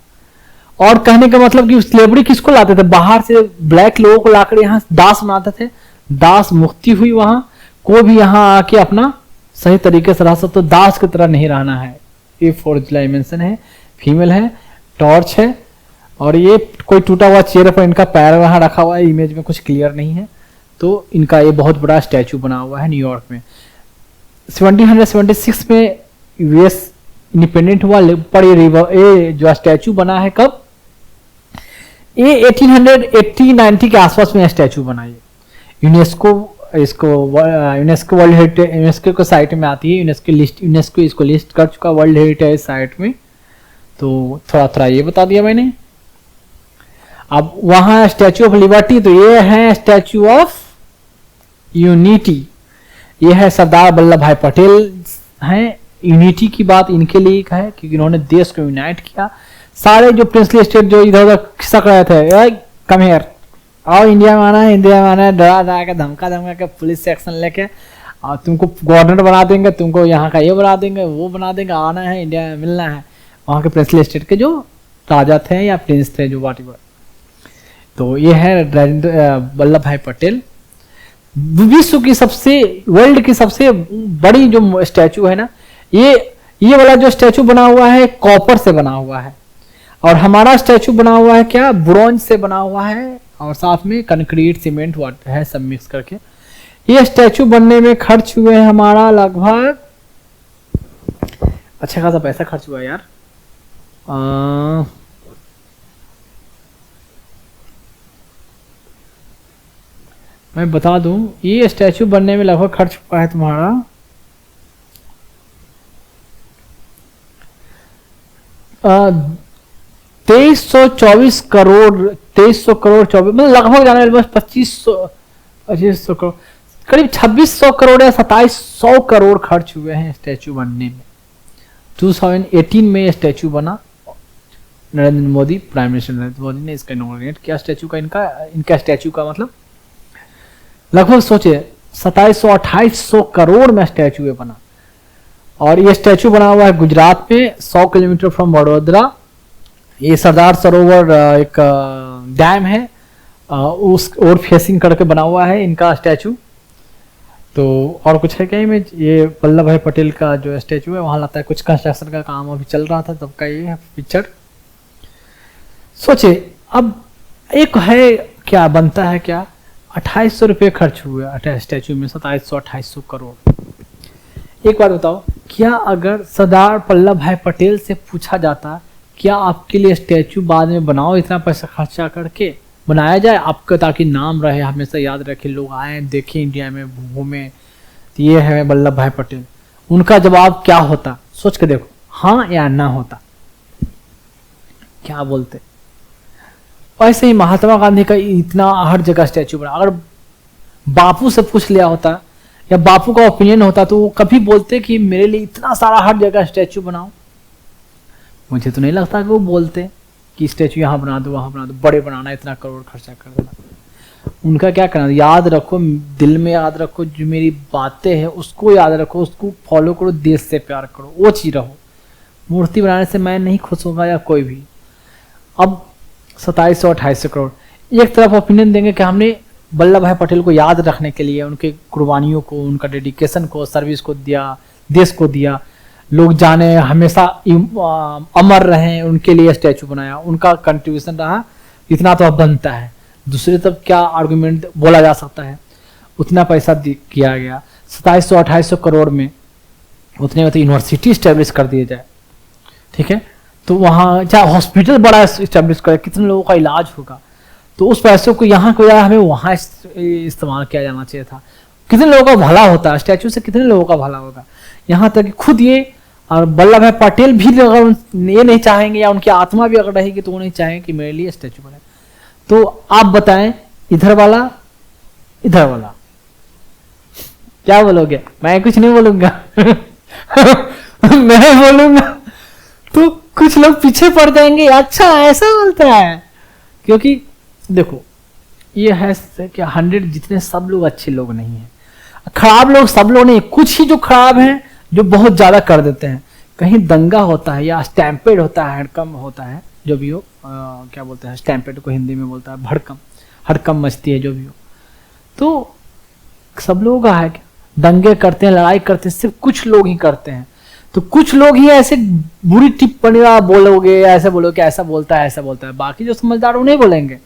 और कहने का मतलब कि स्लेवरी किसको लाते थे? बाहर से ब्लैक लोगों को लाकर यहाँ दास बनाते थे। दास मुक्ति हुई वहां, कोई भी यहाँ आके अपना सही तरीके से रह सकते, तो दास की तरह नहीं रहना है। ये 4 जुलाई मेंशन है, फीमेल है, टॉर्च है, और ये कोई टूटा हुआ चेयर पर इनका पैर वहां रखा हुआ है, इमेज में कुछ क्लियर नहीं है। तो इनका ये बहुत बड़ा स्टैचू बना हुआ है न्यूयॉर्क में। 1776 में यूएस इंडिपेंडेंट हुआ, पर ये जो स्टैचू बना है कब? ये 1880-90 के आसपास में स्टैचू बना है। यूनेस्को वर्ल्ड हेरिटेज, यूनेस्को के साइट में आती है, यूनेस्को इसको लिस्ट कर चुका वर्ल्ड हेरिटेज साइट में। तो थोड़ा थोड़ा ये बता दिया मैंने। अब वहां स्टैचू ऑफ लिबर्टी, तो ये है स्टैचू ऑफ यूनिटी। ये है सरदार वल्लभ भाई पटेल हैं। यूनिटी की बात इनके लिए है क्योंकि इन्होंने देश को यूनाइट किया। सारे जो प्रिंसली स्टेट जो इधर उधर खिसक रहे थे, कम हियर, आओ इंडिया में आना है, इंडिया में आना है, डरा डरा के धमका धमका के पुलिस से एक्शन लेके और तुमको गवर्नर बना देंगे, तुमको यहाँ का ये बना देंगे, वो बना देंगे, आना है इंडिया में मिलना है। वहाँ के प्रिंसली स्टेट के जो राजा थे या प्रिंस थे जो वाट। तो ये है वल्लभ भाई पटेल। विश्व की सबसे, वर्ल्ड की सबसे बड़ी जो स्टैचू है ना, ये वाला जो स्टैचू बना हुआ है कॉपर से बना हुआ है, और हमारा स्टैचू बना हुआ है क्या? ब्रोंज से बना हुआ है, और साथ में कंक्रीट, सीमेंट, वाटर है, सब मिक्स करके। ये स्टैचू बनने में खर्च हुए हैं हमारा लगभग, अच्छा खासा पैसा खर्च हुआ यार। मैं बता दूं, ये स्टैचू बनने में लगभग खर्च हुआ है तुम्हारा 2324 करोड़, 2300 करोड़ 24, मतलब लगभग जाने वाले 2500 करोड़, करीब 2600 करोड़ या 2700 करोड़ खर्च हुए हैं स्टैचू बनने में। 2018 में ये स्टैचू बना। नरेंद्र मोदी, प्राइम मिनिस्टर नरेंद्र मोदी ने इसका इनॉग्रेट किया स्टैचू का। इनका स्टैचू का मतलब लगभग सोचे 2700-2800 करोड़ में स्टैचू बना। और ये स्टैचू बना हुआ है गुजरात में 100 किलोमीटर फ्रॉम वडोदरा। ये सरदार सरोवर एक डैम है, उस और फेसिंग करके बना हुआ है इनका स्टैचू। तो और कुछ है क्या इमेज? ये वल्लभ भाई पटेल का जो स्टैचू है वहां लगता है कुछ कंस्ट्रक्शन का काम अभी चल रहा था तब का ये पिक्चर। सोचे अब एक है क्या बनता है क्या, 2800 रुपये खर्च हुए स्टैचू में, 2700-2800 करोड़। एक बात बताओ, क्या अगर सरदार वल्लभ भाई पटेल से पूछा जाता क्या आपके लिए स्टैचू बाद में बनाओ, इतना पैसा खर्चा करके बनाया जाए आपका ताकि नाम रहे, हमेशा याद रखे, लोग आए देखें इंडिया में घूमें ये है वल्लभ भाई पटेल, उनका जवाब क्या होता? सोच के देखो, हाँ या ना होता, क्या बोलते? ऐसे ही महात्मा गांधी का इतना हर जगह स्टैचू बना, अगर बापू से पूछ लिया होता या बापू का ओपिनियन होता तो वो कभी बोलते कि मेरे लिए इतना सारा हर जगह स्टैचू बनाओ? मुझे तो नहीं लगता कि वो बोलते कि स्टैचू यहाँ बना दो वहां बना दो, बड़े बनाना, इतना करोड़ खर्चा कर देना। उनका क्या करना, याद रखो, दिल में याद रखो, जो मेरी बातें हैं उसको याद रखो, उसको फॉलो करो, देश से प्यार करो, वो चीज रहो। मूर्ति बनाने से मैं नहीं खुश होगा या कोई भी। अब 2700-2800 करोड़, एक तरफ ओपिनियन देंगे कि हमने वल्लभ भाई पटेल को याद रखने के लिए उनके कुर्बानियों को, उनका डेडिकेशन को, सर्विस को दिया, देश को दिया, लोग जाने, हमेशा अमर रहें, उनके लिए स्टैचू बनाया, उनका कंट्रीब्यूशन रहा, इतना तो अब बनता है। दूसरी तरफ क्या आर्गुमेंट बोला जा सकता है, उतना पैसा किया गया, 2700-2800 करोड़ में उतने में तो यूनिवर्सिटी स्टैब्लिश कर दिया जाए, ठीक है, तो वहाँ चाहे हॉस्पिटल बड़ा स्टैब्लिश करे, कितने लोगों का इलाज होगा, तो उस पैसों को यहाँ को हमें वहाँ इस्तेमाल किया जाना चाहिए था। कितने लोगों का भला होता है स्टैचू से, कितने लोगों का भला होगा। यहाँ तक कि खुद ये और वल्लभ भाई पटेल भी अगर ये नहीं चाहेंगे या उनकी आत्मा भी अगर रहेगी तो वो नहीं चाहेंगे कि मेरे लिए स्टैचू बने। तो आप बताएं, इधर वाला इधर वाला क्या बोलोगे? मैं कुछ नहीं बोलूंगा मैं बोलूंगा तो कुछ लोग पीछे पड़ जाएंगे, अच्छा ऐसा बोलता है। क्योंकि देखो ये है कि 100 जितने सब लोग अच्छे लोग नहीं है, खराब लोग सब लोग नहीं, कुछ ही जो खराब हैं जो बहुत ज्यादा कर देते हैं। कहीं दंगा होता है या स्टैम्पेड होता है, हड़कम होता है, जो भी हो, क्या बोलते हैं स्टैम्पेड को हिंदी में बोलता है भड़कम, हड़कम मचती है जो भी हो, तो सब लोग का है, दंगे करते हैं, लड़ाई करते हैं, सिर्फ कुछ लोग ही करते हैं। तो कुछ लोग ही ऐसे बुरी टिप्पणी बोलोगे, ऐसे बोलोगे ऐसा बोलता है ऐसा बोलता है, बाकी जो समझदार उन्हें बोलेंगे,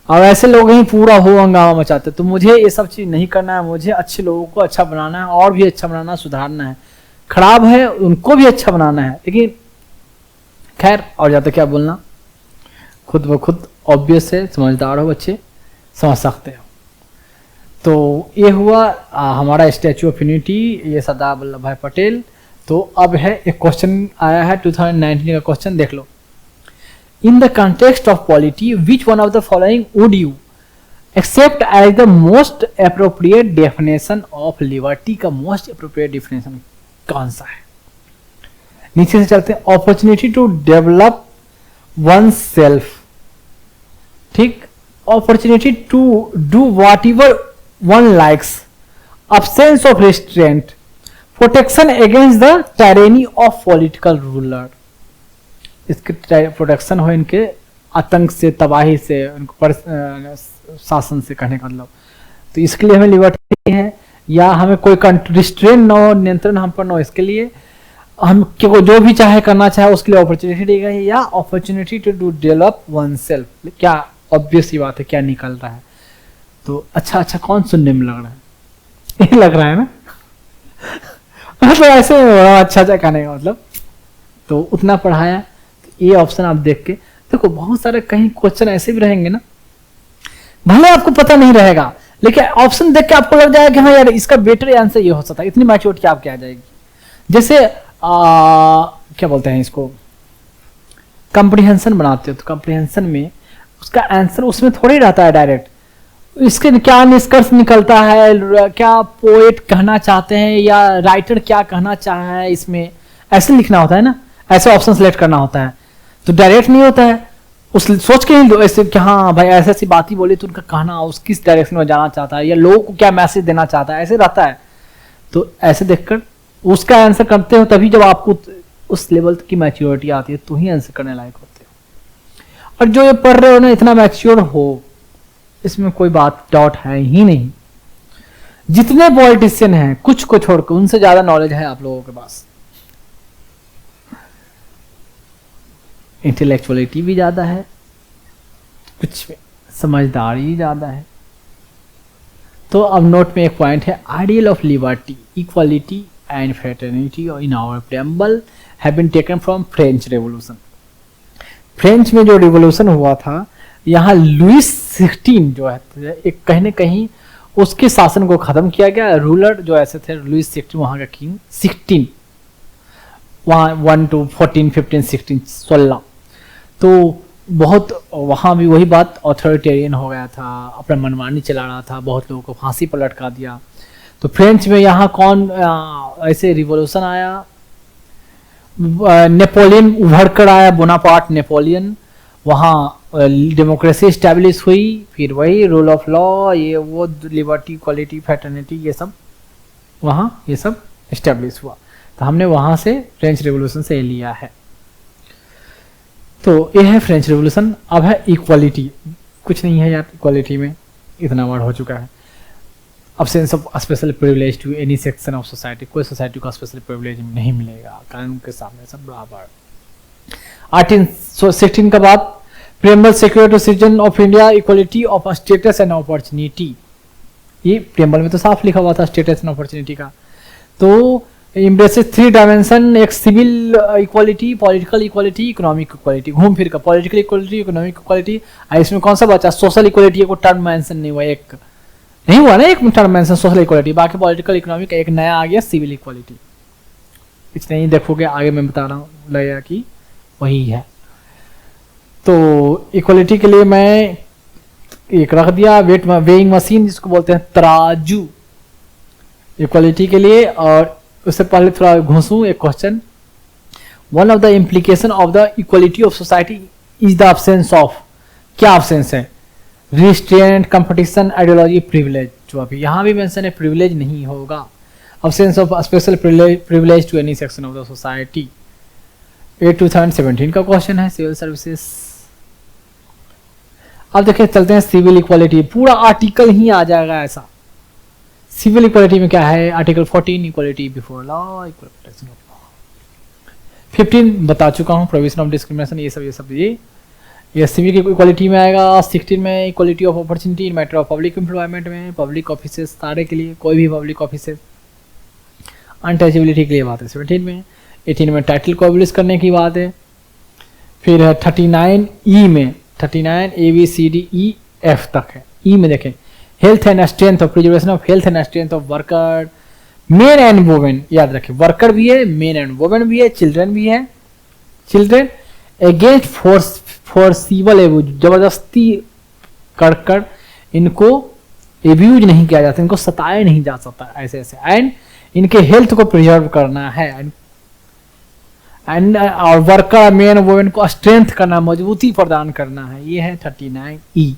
और ऐसे लोग ही पूरा हो हंगामा मचाते। तो मुझे ये सब चीज नहीं करना है, मुझे अच्छे लोगों को अच्छा बनाना है, और भी अच्छा बनाना, सुधारना है, खराब है उनको भी अच्छा बनाना है। लेकिन खैर और ज्यादा क्या बोलना, खुद ब खुद ऑब्वियस है, समझदार हो बच्चे समझ सकते हो। तो ये हुआ हमारा स्टैचू ऑफ यूनिटी, ये सरदार वल्लभ भाई पटेल। तो अब है एक क्वेश्चन आया है 2019 का क्वेश्चन, देख लो। In the context of polity, which one of the following would you accept as the most appropriate definition of liberty? का most appropriate definition कौन सा है? नीचे से चलते हैं। Opportunity to develop oneself, ठीक, opportunity to do whatever one likes, absence of restraint, protection against the tyranny of political ruler, इसके प्रोटेक्शन हो इनके आतंक से, तबाही से, उनको शासन से कहने का मतलब। तो इसके लिए हमें लिबर्टी है, या हमें कोई रिस्ट्रेन न हो, नियंत्रण हम पर न हो, इसके लिए हम को जो भी चाहे करना चाहे उसके लिए अपॉर्चुनिटी दी गई, या opportunity to do develop oneself. क्या ऑब्वियस ही बात है, क्या निकल रहा है। तो अच्छा अच्छा कौन सुनने में लग रहा है? ये लग रहा है ना तो ऐसे अच्छा अच्छा कहने का मतलब। तो उतना पढ़ाया, ये ऑप्शन आप देख के देखो, बहुत सारे कहीं क्वेश्चन ऐसे भी रहेंगे ना, भले आपको पता नहीं रहेगा, लेकिन ऑप्शन देख के आपको लग जाएगा कि हाँ यार इसका बेटर आंसर ये हो सकता है, इतनी मैच्योरिटी आपकी आ जाएगी। जैसे क्या बोलते हैं इसको, कंप्रीहेंशन बनाते हो, तो कंप्रीहेंशन में उसका आंसर उसमें थोड़ी रहता है डायरेक्ट, इसके क्या निष्कर्ष निकलता है, क्या पोएट कहना चाहते हैं या राइटर क्या कहना चाहा है, इसमें ऐसे लिखना होता है ना, ऐसे ऑप्शन सेलेक्ट करना होता है। तो डायरेक्ट नहीं होता है, उस सोच के ही ऐसे कि हाँ भाई ऐसी ऐसी बात ही बोली, तो उनका कहना उस किस डायरेक्शन में जाना चाहता है या लोगों को क्या मैसेज देना चाहता है, ऐसे रहता है। तो ऐसे देखकर उसका आंसर करते हो तभी जब आपको उस लेवल की मैच्योरिटी आती है तो ही आंसर करने लायक होते हो। और जो ये पढ़ रहे हो ना इतना मैच्योर हो, इसमें कोई बात डाउट है ही नहीं। जितने पॉलिटिशियन हैं कुछ को छोड़कर उनसे ज्यादा नॉलेज है आप लोगों के पास। इंटेलेक्चुअलिटी भी ज्यादा है, कुछ समझदारी ज्यादा है। तो अब नोट में एक पॉइंट है, ideal of liberty, equality and fraternity in our preamble have been taken from French revolution. French में जो रिवोल्यूशन हुआ था, यहाँ लुइस 16 जो है एक कहीं न कहीं उसके शासन को खत्म किया गया। रूलर जो ऐसे थे लुइस 16 वहाँ का किंग 16, वहाँ 1 to 14, 15, 16, 16, तो बहुत वहाँ भी वही बात, ऑथोरिटेरियन हो गया था, अपना मनमानी चला रहा था, बहुत लोगों को फांसी पर लटका दिया। तो फ्रेंच में यहाँ कौन ऐसे रिवॉल्यूशन आया, नेपोलियन उभर कर आया, बोनापार्ट नेपोलियन, वहाँ डेमोक्रेसी स्टैब्लिश हुई, फिर वही रूल ऑफ लॉ, ये वो लिबर्टी, इक्वालिटी, फ्रेटर्निटी, ये सब वहाँ ये सब स्टैब्लिश हुआ। तो हमने वहाँ से फ्रेंच रेवोल्यूशन से लिया है। तो ये है फ्रेंच रेवोल्यूशन। अब है इक्वालिटी, कुछ नहीं है यार इक्वालिटी में, इतना वर्ड हो चुका है। Absence of special privilege to any section of society, कोई सोसाइटी को स्पेशल प्रिविलेज नहीं मिलेगा, कानून के सामने सब बराबर। 1816 के बाद preamble secure to citizen of India equality of status and opportunity, ये प्रेम्बल में तो साफ लिखा हुआ था स्टेटस एंड अपॉर्चुनिटी का। तो इम्ब्रेसेस 3 डायमेंशन, एक civil equality, political equality, economic equality, घूम फिर का पॉलिटिकल इक्वालिटी, इकोनॉमिक इक्वालिटी। इसमें कौन सा बचा, सोशल इक्वालिटी को टर्म मेंशन नहीं हुआ, एक नहीं हुआ ना, एक टर्म मेंशन सोशल इक्वालिटी, बाकी पॉलिटिकल इकोनॉमिक एक नया आ गया सिविल इक्वालिटी। इतना ही देखोगे, आगे मैं बता रहा हूँ लगेगा कि वही है। तो इक्वालिटी के लिए मैं एक रख दिया, वेट वेइंग मशीन जिसको बोलते हैं तराजू इक्वालिटी के लिए। और उससे पहले थोड़ा घुसूं एक question, one of the implication of the equality of society is the absence of, क्या अब्सेंस है, रिस्ट्रेंट, कंपटीशन, आइडियोलॉजी, प्रिविलेज। जो अभी यहाँ भी मेंशन है प्रिविलेज नहीं होगा, absence of special privilege to any section of the society. 2017 का क्वेश्चन है सिविल सर्विसेज। अब देखिए चलते हैं सिविल इक्वालिटी, पूरा आर्टिकल ही आ जाएगा ऐसा। सिविल इक्वालिटी में क्या है, article 14 equality before law, equal protection of law. 15 बता चुका हूँ, प्रोविजन ऑफ डिस्क्रिमिनेशन, ये सब ये सिविल इक्वालिटी में आएगा। 16 में equality of opportunity in matter of public employment में, पब्लिक ऑफिसेज सारे के लिए, कोई भी पब्लिक ऑफिसेज। अनटचेबिलिटी के लिए बात है 17 में। 18 में टाइटल को एबलिश करने की बात है। फिर है 39 ई में, 39 ABCDEF तक है। ई में देखें, health and strength of, preservation of health and strength of worker, main and women, याद रखें वर्कर भी है, मेन एंड वुमेन भी है, चिल्ड्रन भी है। चिल्ड्रन अगेंस्ट फोर्सिबल एब्यूज, जबरदस्ती कर इनको एब्यूज नहीं किया जाता, इनको सताया नहीं जा सकता ऐसे ऐसे। एंड इनके हेल्थ को प्रिजर्व करना है, एंड और वर्कर मेन वुमेन को स्ट्रेंथ करना, मजबूती प्रदान करना है। ये है 39E।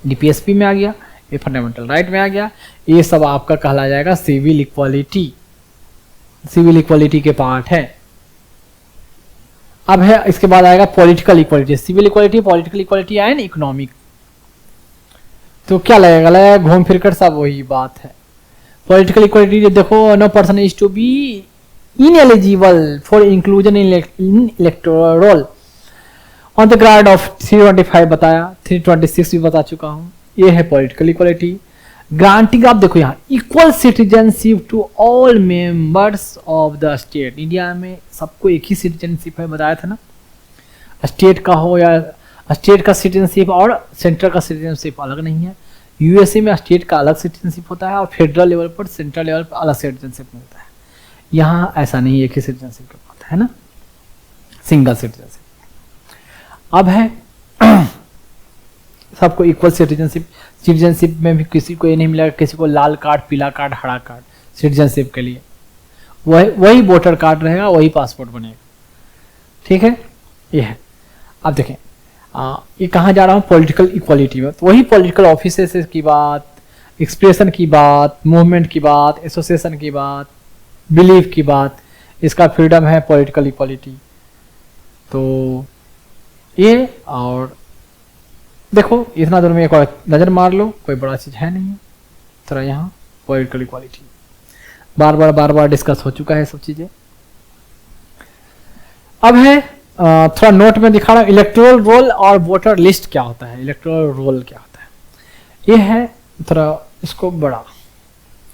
DPSP में आ गया, ये फंडामेंटल राइट में आ गया। ये सब आपका कहला जाएगा सिविल इक्वालिटी, सिविल इक्वालिटी के पार्ट है। अब है इसके बाद आएगा political equality, civil equality, political equality and economic. तो क्या लगेगा घूम फिर कर सब वही बात है। पॉलिटिकल इक्वालिटी देखो, no person is to be ineligible for inclusion in electoral on the ground of 325 बताया, 326 भी बता चुका हूं। ये है पॉलिटिकल इक्वालिटी। ग्रांटिंग, आप देखो यहाँ equal citizenship to all members of the state. India में सबको एक ही सिटीजनशिप है, बताया था ना, स्टेट का हो या स्टेट का सिटीजनशिप और सेंट्रल का सिटीजनशिप अलग नहीं है। यूएसए में स्टेट का अलग सिटीजनशिप होता है और फेडरल लेवल पर, सेंट्रल लेवल पर अलग सिटीजनशिप मिलता है। यहाँ ऐसा नहीं, एक ही सिटीजनशिप का बात है ना, सिंगल सिटीजनशिप। अब है सबको इक्वल सिटीजनशिप। सिटीजनशिप में भी किसी को ये नहीं मिलेगा, किसी को लाल कार्ड, पीला कार्ड, हरा कार्ड सिटीजनशिप के लिए, वही वोटर कार्ड रहेगा, वही पासपोर्ट बनेगा। ठीक है, ये है। अब देखें ये कहाँ जा रहा हूँ, पॉलिटिकल इक्वालिटी में। तो वही पॉलिटिकल ऑफिसेस की बात, एक्सप्रेशन की बात, मूवमेंट की बात, एसोसिएशन की बात, बिलीफ की बात, इसका फ्रीडम है पॉलिटिकल इक्वालिटी। तो ये, और देखो इतना दूर में एक और नज़र मार लो, कोई बड़ा चीज़ है नहीं, थोड़ा यहाँ पॉलिटिकल इक्वालिटी बार बार डिस्कस हो चुका है सब चीज़ें। अब है थोड़ा नोट में दिखा रहा हूँ, इलेक्टोरल रोल और वोटर लिस्ट क्या होता है। इलेक्टोरल रोल क्या होता है, ये है थोड़ा इसको बड़ा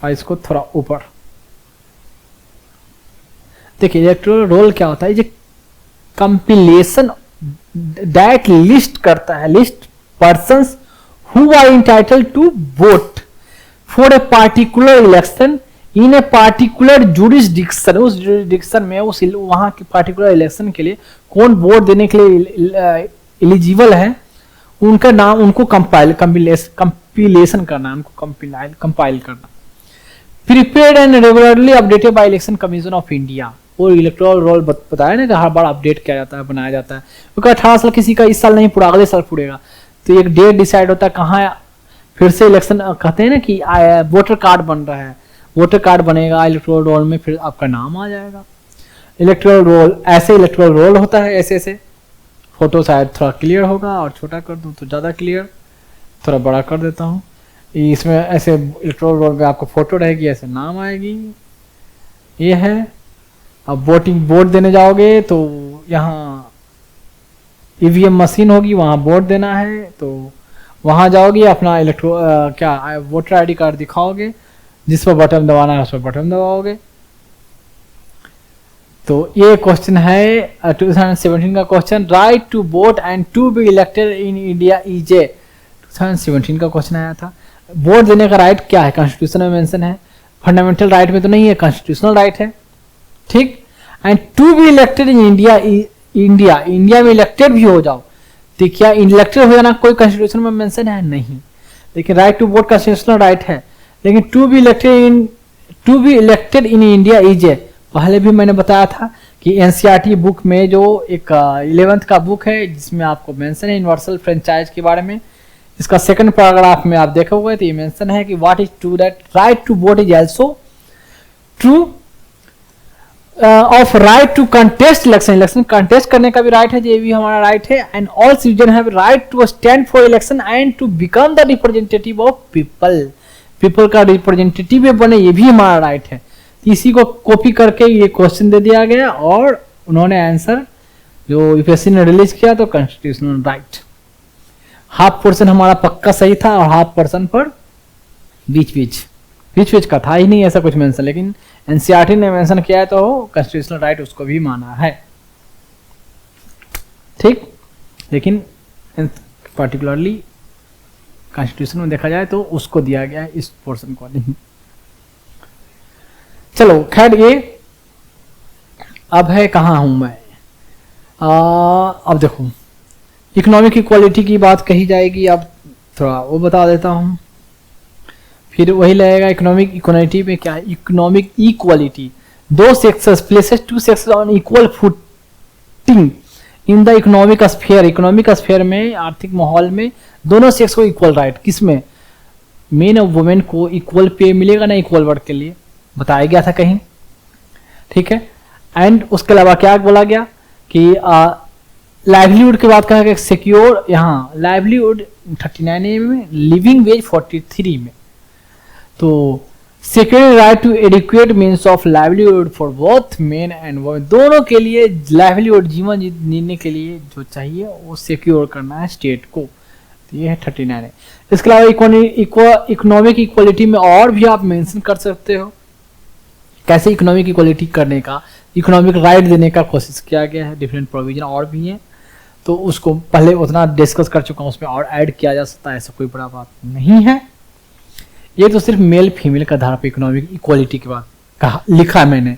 और इसको थोड़ा ऊपर। देखिए इलेक्टोरल रोल क्या होता है, ये कंपिलेशन दैट लिस्ट करता है, list persons who are entitled to vote for a particular election in a particular jurisdiction. उस जुरिस्डिक्शन में उस वहां के पार्टिकुलर इलेक्शन के लिए कौन वोट देने के लिए एलिजिबल है, उनका नाम, उनको कंपिलेशन करना, उनको कंपाइल करना। Prepared and regularly updated by election commission of India. और इलेक्टोरल रोल बताया ना कि हर बार अपडेट किया जाता है, बनाया जाता है, क्योंकि 18 साल किसी का इस साल नहीं पूरा, अगले साल पूरेगा, तो एक डेट डिसाइड होता है कहाँ फिर से इलेक्शन। कहते हैं ना कि वोटर कार्ड बन रहा है, वोटर कार्ड बनेगा इलेक्टोरल रोल में, फिर आपका नाम आ जाएगा। इलेक्टोरल रोल, ऐसे इलेक्टोरल रोल होता है, ऐसे ऐसे। फोटो शायद थोड़ा क्लियर होगा, और छोटा कर दूं तो ज़्यादा क्लियर, थोड़ा बड़ा कर देता हूँ। इसमें ऐसे इलेक्टोरल रोल में आपको फोटो रहेगी, ऐसे नाम आएगी, ये है। अब वोट देने जाओगे तो यहाँ ईवीएम मशीन होगी, वहाँ वोट देना है, तो वहाँ जाओगे, अपना क्या वोटर आईडी कार्ड दिखाओगे, जिस पर बटन दबाना है उस पर बटन दबाओगे। तो ये क्वेश्चन है 2017 का question, right to vote and to be elected in India is a 2017 का क्वेश्चन आया था। वोट देने का राइट क्या है, कॉन्स्टिट्यूशन में मेंशन है, फंडामेंटल राइट में तो नहीं है, कॉन्स्टिट्यूशनल राइट है, ठीक। And to be elected in India में इलेक्टेड भी हो जाओ, तो क्या इलेक्टेड हो जाना कोई कॉन्स्टिट्यूशन में मेंशन है, नहीं। लेकिन right to vote constitutional right है, लेकिन to be elected in India is a, पहले भी मैंने बताया था कि एनसीईआरटी बुक में जो एक 11th का बुक है, जिसमें आपको मेंशन है यूनिवर्सल फ्रेंचाइज के बारे में, इसका सेकंड पैराग्राफ में आप देखोगे तो ये मेंशन है कि what is to that right to vote is also true of right to contest election contest करने का भी राइट है, ये भी हमारा राइट है। And all citizen have right to stand for election and to become the representative of people का representative बने, ये भी हमारा राइट है। इसी को कॉपी करके ये क्वेश्चन दे दिया गया, और उन्होंने आंसर जो यूपीएससी ने रिलीज किया तो कॉन्स्टिट्यूशनल राइट। हाफ पोर्शन हमारा पक्का सही था, और हाफ पोर्शन पर बीच का था ही नहीं ऐसा कुछ मेंशन, लेकिन एनसीईआरटी ने मेंशन किया है तो कॉन्स्टिट्यूशनल राइट उसको भी माना है, ठीक। लेकिन पर्टिकुलरली कॉन्स्टिट्यूशन में देखा जाए तो उसको दिया गया है, इस पोर्शन को नहीं। चलो खैर, ये अब है कहाँ हूं मैं, अब देखो इकोनॉमिक इक्वालिटी की बात कही जाएगी, अब थोड़ा वो बता देता हूं, फिर वही लगेगा। इकोनॉमिक इक्वालिटी में क्या है, इकोनॉमिक इक्वालिटी, दो sexes places two sexes on equal footing in the economic sphere. Economic sphere में, आर्थिक माहौल में दोनों सेक्स को इक्वल राइट, किसमें, मेन और वुमेन को इक्वल पे मिलेगा ना, इक्वल वर्क के लिए बताया गया था कहीं, ठीक है। एंड उसके अलावा क्या बोला गया कि लाइवलीहुड की बात कहा गया, सिक्योर, यहाँ लाइवलीहुड 39A में, लिविंग वेज 43 में। तो secure right to adequate means of livelihood for both men and women, दोनों के लिए लाइवलीहुड, जीवन जीने के लिए जो चाहिए वो सिक्योर करना है स्टेट को, तो ये है 39A। इसके अलावा इकोनॉमिक इक्वालिटी में और भी आप मेंशन कर सकते हो, कैसे इकोनॉमिक इक्वालिटी करने का, इकोनॉमिक राइट देने का कोशिश किया गया है, डिफरेंट प्रोविजन और भी हैं, तो उसको पहले उतना डिस्कस कर चुका हूँ, उसमें और ऐड किया जा सकता है, ऐसा कोई बड़ा बात नहीं है। ये तो सिर्फ मेल फीमेल का आधार पर इकोनॉमिक इक्वालिटी की बात कहा, लिखा है मैंने,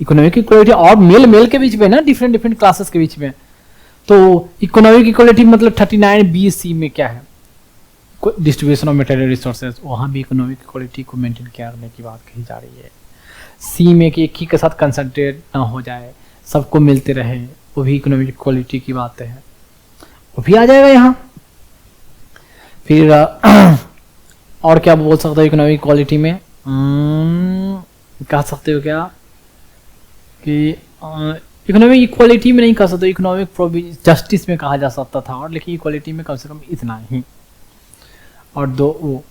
इकोनॉमिक इक्वालिटी और मेल के बीच में ना, डिफरेंट क्लासेस के बीच में। तो इकोनॉमिक इक्वालिटी मतलब 39B(c) में क्या है, डिस्ट्रीब्यूशन ऑफ मटेरियल रिसोर्सेज, वहाँ भी इकोनॉमिक इक्वालिटी को मेंटेन करने की बात कही जा रही है। सी में कि एक ही के साथ कंसंट्रेट ना हो जाए, सबको मिलते रहे, वो भी इकोनॉमिक इक्वालिटी की बात है, वो भी आ जाएगा यहाँ। फिर और क्या बोल सकते हो इकोनॉमिक क्वालिटी में, कह सकते हो क्या कि इकोनॉमिक इक्वालिटी में नहीं कह सकते, इकोनॉमिक जस्टिस में कहा जा सकता था, और लेकिन इक्वालिटी में कम से कम इतना ही। और दो वो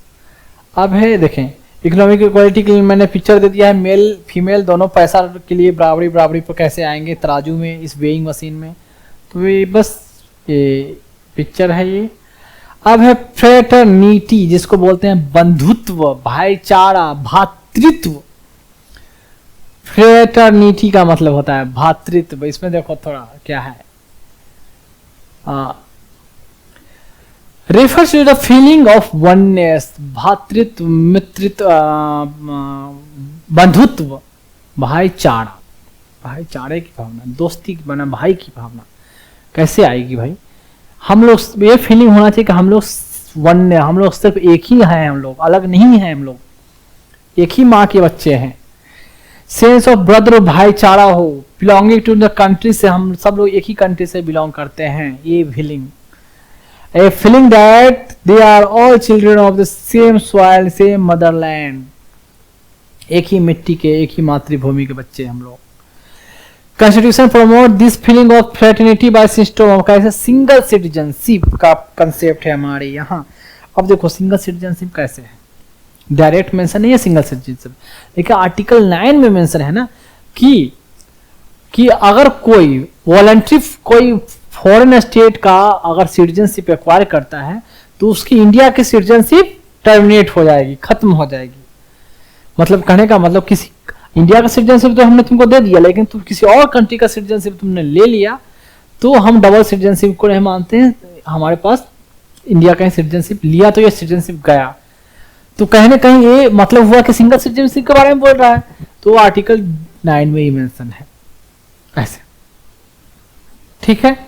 अब है, देखें इकोनॉमिक इक्वालिटी के लिए मैंने पिक्चर दे दिया है, मेल फीमेल दोनों पैसा के लिए बराबरी बराबरी पर कैसे आएंगे तराजू में, इस वेइंग मशीन में। तो ये बस ये पिक्चर है ये। अब है फ्रेटर्निटी, जिसको बोलते हैं बंधुत्व, भाईचारा, भातृत्व। फ्रेटर्निटी का मतलब होता है भातृत्व। इसमें देखो थोड़ा क्या है, refers to the feeling of oneness, भातृत्व, मित्रत्व, बंधुत्व, भाईचारा, भाईचारे की भावना, दोस्ती की भावना, भाई की भावना कैसे आएगी भाई। हम लोग, ये फीलिंग होना चाहिए कि हम लोग वन, हम लोग सिर्फ एक ही हैं, हम लोग अलग नहीं हैं, हम लोग एक ही माँ के बच्चे हैं। सेंस ऑफ ब्रदर, भाईचारा हो, बिलोंगिंग टू द कंट्री, से हम सब लोग एक ही कंट्री से बिलोंग करते हैं, ये feeling. A feeling that they are all children of the same soil, same motherland, एक ही मिट्टी के, एक ही मातृभूमि के बच्चे हम लोग। Constitution promote this feeling of fraternity by system of, कैसे सिंगल सिटीजनशिप का कंसेप्ट है हमारे यहाँ। अब देखो सिंगल सिटीजनशिप कैसे है, डायरेक्ट मेंशन नहीं है सिंगल सिटीजनशिप, लेकिन आर्टिकल 9 में मेंशन है ना कि अगर कोई वॉलंटरी, कोई फॉरेन स्टेट का अगर सिटीजनशिप एक्वायर करता है तो उसकी इंडिया की सिटीजनशिप टर्मिनेट हो जाएगी, खत्म हो जाएगी। मतलब कहने का मतलब किसी इंडिया का सिटीजनशिप तो हमने तुमको दे दिया, लेकिन तुम किसी और कंट्री का सिटीजनशिप तुमने ले लिया तो हम डबल सिटीजनशिप को नहीं मानते हैं। हमारे पास इंडिया का सिटीजनशिप लिया तो ये सिटीजनशिप गया, तो कहीं ना कहीं ये मतलब हुआ कि सिंगल सिटीजनशिप के बारे में बोल रहा है, तो आर्टिकल 9 में ही मेंशन है ऐसे, ठीक है।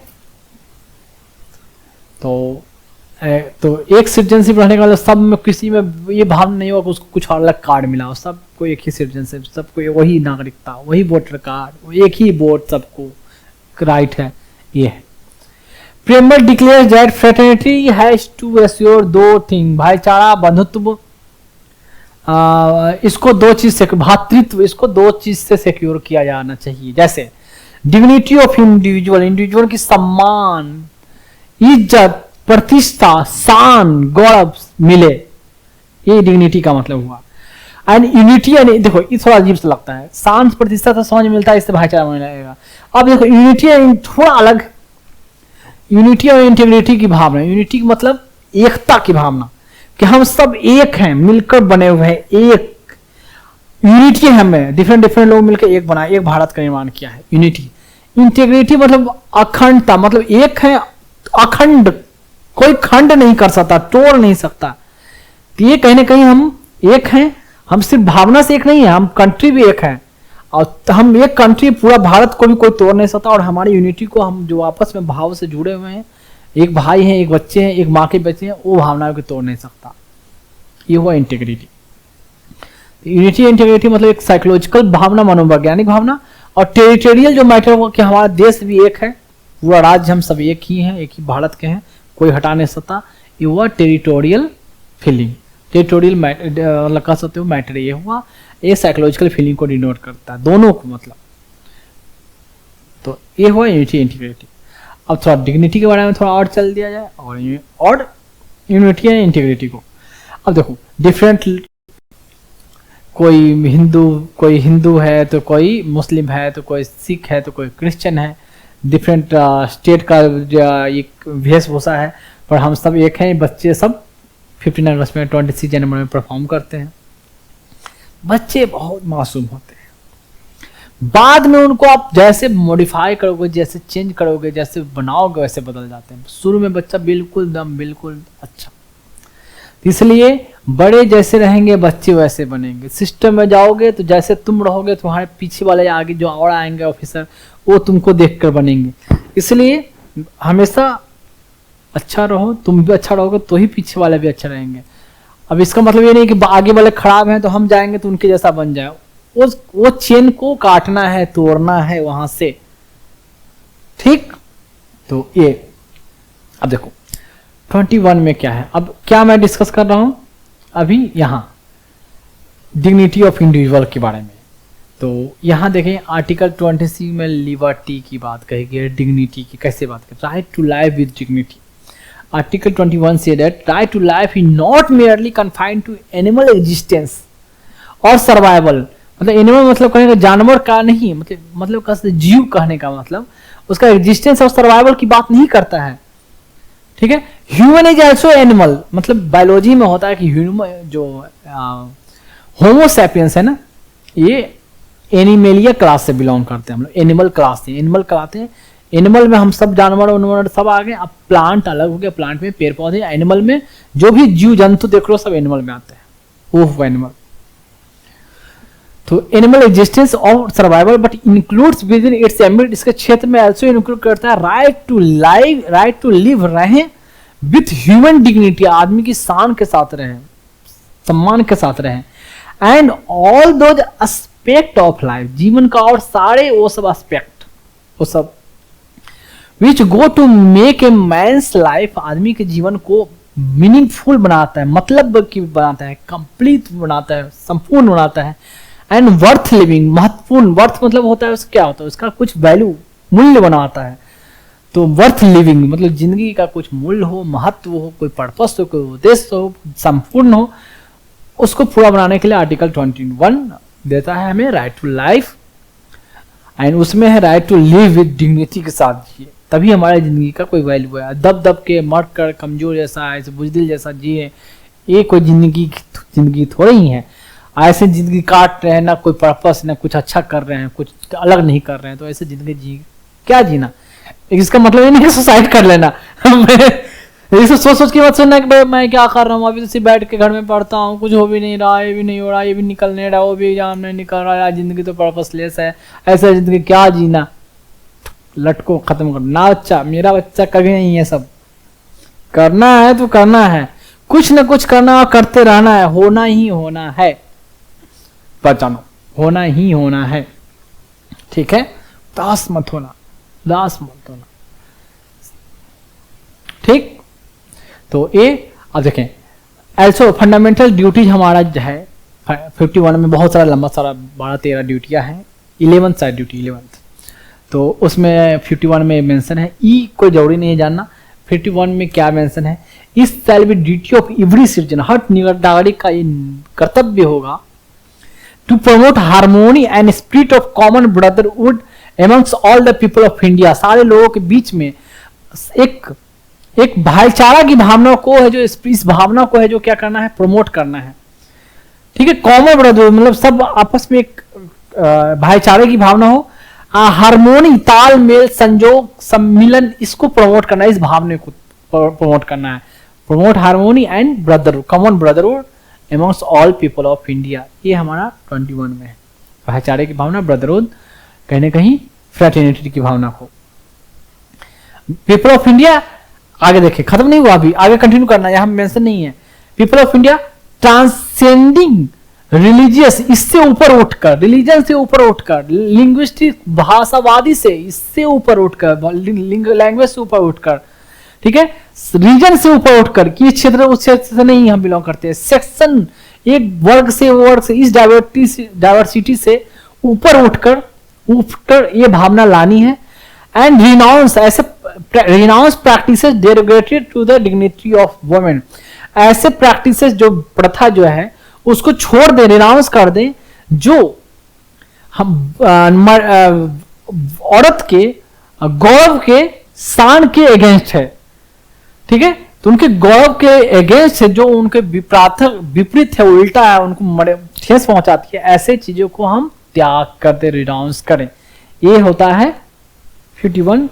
तो एक सिटीजनशिप रहने का मतलब सब में किसी में ये भावना नहीं होगा कि उसको कुछ अलग कार्ड मिला हो, सबको एक ही सिटीजनशिप, सबको वही नागरिकता, वही वोटर कार्ड, एक ही वोट सबको राइट है, ये है। Preamble declares that fraternity has to assure दो थिंग, भाईचारा, बंधुत्व, इसको दो चीज से, भातृत्व, इसको दो चीज से सिक्योर किया जाना चाहिए। जैसे डिग्निटी ऑफ इंडिविजुअल, इंडिविजुअल की सम्मान, इज्जत, प्रतिष्ठा, शान, गौरव मिले, ये डिग्निटी का मतलब हुआ। एंड यूनिटी, देखो ये थोड़ा अजीब सा लगता है, शान प्रतिष्ठा तो समझ मिलता है, इससे भाईचारा मिल जाएगा। अब देखो यूनिटी थोड़ा अलग, यूनिटी और इंटीग्रिटी की भावना, यूनिटी की मतलब एकता की भावना, कि हम सब एक हैं, मिलकर बने हुए हैं, एक यूनिटी है, हमें डिफरेंट लोग मिलकर एक बनाए, एक भारत का निर्माण किया है, यूनिटी। इंटीग्रिटी मतलब अखंडता, मतलब एक है, अखंड, कोई खंड नहीं कर सकता, तोड़ नहीं सकता। तो ये कहीं ना कहीं हम एक हैं, हम सिर्फ भावना से एक नहीं है, हम कंट्री भी एक है, और हम एक कंट्री, पूरा भारत को भी कोई तोड़ नहीं सकता। और हमारी यूनिटी को हम जो आपस में भाव से जुड़े हुए हैं, एक भाई हैं, एक बच्चे हैं, एक माँ के बच्चे हैं, वो भावनाओं को तोड़ नहीं सकता, ये हुआ इंटीग्रिटी। यूनिटी इंटीग्रिटी मतलब एक साइकोलॉजिकल भावना, मनोवैज्ञानिक भावना। और टेरिटोरियल जो मैटर हुआ कि हमारा देश भी एक है, पूरा राज्य हम सब एक ही हैं, एक ही भारत के हैं, कोई हटा नहीं सकता, ये हुआ टेरिटोरियल फीलिंग। टेरिटोरियल मतलब कह सकते हो मैटर, ये हुआ, ये साइकोलॉजिकल फीलिंग को डिनोट करता है, दोनों को मतलब। तो ये हुआ यूनिटी इंटीग्रिटी। अब थोड़ा डिग्निटी के बारे में थोड़ा और चल दिया जाए, और यूनिटी एंड इंटीग्रिटी को। अब देखो डिफरेंट, कोई हिंदू है तो कोई मुस्लिम है, तो कोई सिख है, तो कोई क्रिश्चियन है, डिफरेंट स्टेट का एक वेशभूषा है, पर हम सब एक हैं। बच्चे सब 15 अगस्त में, 26 जनवरी में परफॉर्म करते हैं। बच्चे बहुत मासूम होते हैं, बाद में उनको आप जैसे मॉडिफाई करोगे, जैसे चेंज करोगे, जैसे बनाओगे, वैसे बदल जाते हैं। शुरू में बच्चा बिल्कुल अच्छा, इसलिए बड़े जैसे रहेंगे बच्चे वैसे बनेंगे। सिस्टम में जाओगे तो जैसे तुम रहोगे, तुम्हारे पीछे वाले आगे जो और आएंगे ऑफिसर, वो तुमको देखकर बनेंगे। इसलिए हमेशा अच्छा रहो, तुम भी अच्छा रहोगे तो ही पीछे वाले भी अच्छा रहेंगे। अब इसका मतलब ये नहीं कि आगे वाले खराब हैं तो हम जाएंगे तो उनके जैसा बन जाए, वो चेन को काटना है, तोड़ना है वहां से, ठीक। तो ये अब देखो 21 में क्या है, अब क्या मैं डिस्कस कर रहा हूं, अभी यहाँ डिग्निटी ऑफ इंडिविजुअल के बारे में। तो यहाँ देखें आर्टिकल 20C में लिबर्टी की बात कही गई है, डिग्निटी की कैसे बात करें, right to life with dignity. Article 21 से that right to life is not merely confined to animal existence और सर्वाइवल। मतलब एनिमल मतलब कहने का जानवर का नहीं, मतलब कैसे जीव कहने का मतलब उसका एग्जिस्टेंस और सर्वाइवल की बात नहीं करता है, ठीक है। ह्यूमन इज ऑल्सो एनिमल, मतलब बायोलॉजी में होता है कि ह्यूमन जो होमोसैपियंस है ना, ये एनिमेलिया क्लास से बिलोंग करते हैं हम लोग, एनिमल क्लास से। एनिमल कहलाते हैं, एनिमल में हम सब जानवर सब आ गए। अब प्लांट अलग हो गया, प्लांट में पेड़ पौधे, एनिमल में जो भी जीव जंतु देख लो सब एनिमल में आते हैं, वो एनिमल। तो एनिमल एग्जिस्टेंस और survival but includes within its ambit, इसके क्षेत्र में ऑल्सो इंक्लूड करता है right to live, right to live, रहें विथ ह्यूमन डिग्निटी, आदमी की शान के साथ रहें, सम्मान के साथ रहें, and all those aspect of life, जीवन का और सारे वो सब एस्पेक्ट, वो सब which go to make a man's life, आदमी के जीवन को मीनिंगफुल बनाता है, मतलब की बनाता है, कंप्लीट बनाता है, संपूर्ण बनाता है, एंड वर्थ लिविंग, महत्वपूर्ण, वर्थ मतलब होता है उसका क्या होता है, उसका कुछ वैल्यू, मूल्य बनाता है। तो वर्थ लिविंग मतलब जिंदगी का कुछ मूल्य हो, महत्व हो, कोई पर्पस हो, कोई उद्देश्य हो, संपूर्ण हो, उसको पूरा बनाने के लिए आर्टिकल 21 देता है हमें राइट टू लाइफ, एंड उसमें है right to live with dignity के साथ जिए, तभी हमारी जिंदगी का कोई वैल्यू है। दब दब के मर कर कमजोर जैसा, ऐसे बुजदिल जैसा जिए, ये कोई जिंदगी थोड़ी ही है। ऐसे जिंदगी काट रहे हैं, ना कोई पर्पस, ना कुछ अच्छा कर रहे हैं, कुछ अलग नहीं कर रहे हैं, तो ऐसे जिंदगी क्या जीना। इसका मतलब ये नहीं है सुसाइड कर लेना इसे सोच के मत सुनना कि भाई मैं क्या कर रहा हूँ, अभी तो सिर्फ बैठ के घर में पढ़ता हूँ, कुछ हो भी नहीं रहा, ये भी नहीं हो रहा, ये भी निकल नहीं रहा, वो भी एग्जाम नहीं निकल रहा है, जिंदगी तो पर्पसलेस है, ऐसा जिंदगी क्या जीना, लटको खत्म कर ना। बच्चा, मेरा बच्चा कभी नहीं है, सब करना है तो करना है, कुछ ना कुछ करना और करते रहना है, होना ही होना है, पहचानो होना ही होना है, ठीक है। दास मत होना, दास मत होना, ठीक। तो ये अब देखें एल्सो फंडामेंटल ड्यूटीज हमारा जो है 51 में बहुत सारा लंबा सारा 12-13 ड्यूटियां हैं, 11th साइड ड्यूटी 11th, तो उसमें 51 में मेंशन है, ई कोई जरूरी नहीं है जानना। 51 में क्या मेंशन है, इस shall be duty of every citizen, हर नागरिक का ये कर्तव्य होगा to promote harmony and spirit of common brotherhood amongst all the people of India, सारे लोगों के बीच में एक भाईचारा की भावना को है, जो इस भावना को है जो क्या करना है, प्रमोट करना है, ठीक है। कॉमन ब्रदरहुड मतलब सब आपस में एक भाईचारे की भावना हो, हार्मोनी तालमेल संजोग सम्मिलन, इसको प्रमोट करना है, इस भावना को प्रमोट करना है, promote harmony and brotherhood, common brotherhood amongst all people of India, ये हमारा 21 में है। भाईचारे की भावना, ब्रदरहुड, कहीं ना कहीं फ्रेटर्निटी की भावना को। पीपल ऑफ इंडिया आगे देखें, खत्म नहीं हुआ, अभी आगे कंटिन्यू करना, यहां मेंशन नहीं है। People of India transcending religious, इससे ऊपर उठकर, रिलीजन से ऊपर उठकर, लिंग्विस्टिक भाषावादी से इससे ऊपर उठकर, लैंग्वेज से ऊपर उठकर, ठीक है, रीजन से ऊपर उठकर, कि इस क्षेत्र उस क्षेत्र से नहीं हम बिलोंग करते हैं, सेक्शन एक वर्ग से इस डाइवर्सिटी से ऊपर उठकर ये भावना लानी है। एंड रिनाउंस, ऐसे renounce practices derogated to the dignity of women, ऐसे प्रैक्टिसेस जो प्रथा जो है उसको छोड़ दे, रिनाउंस कर दे, जो हम औरत के गौरव के शान के अगेंस्ट है, ठीक है। तो उनके गौरव के अगेंस्ट है, जो उनके विपरीत है, उल्टा है, उनको ठेस पहुंचाती है, ऐसे चीजों को हम त्याग करते, रिनाउंस करें। ये होता है 51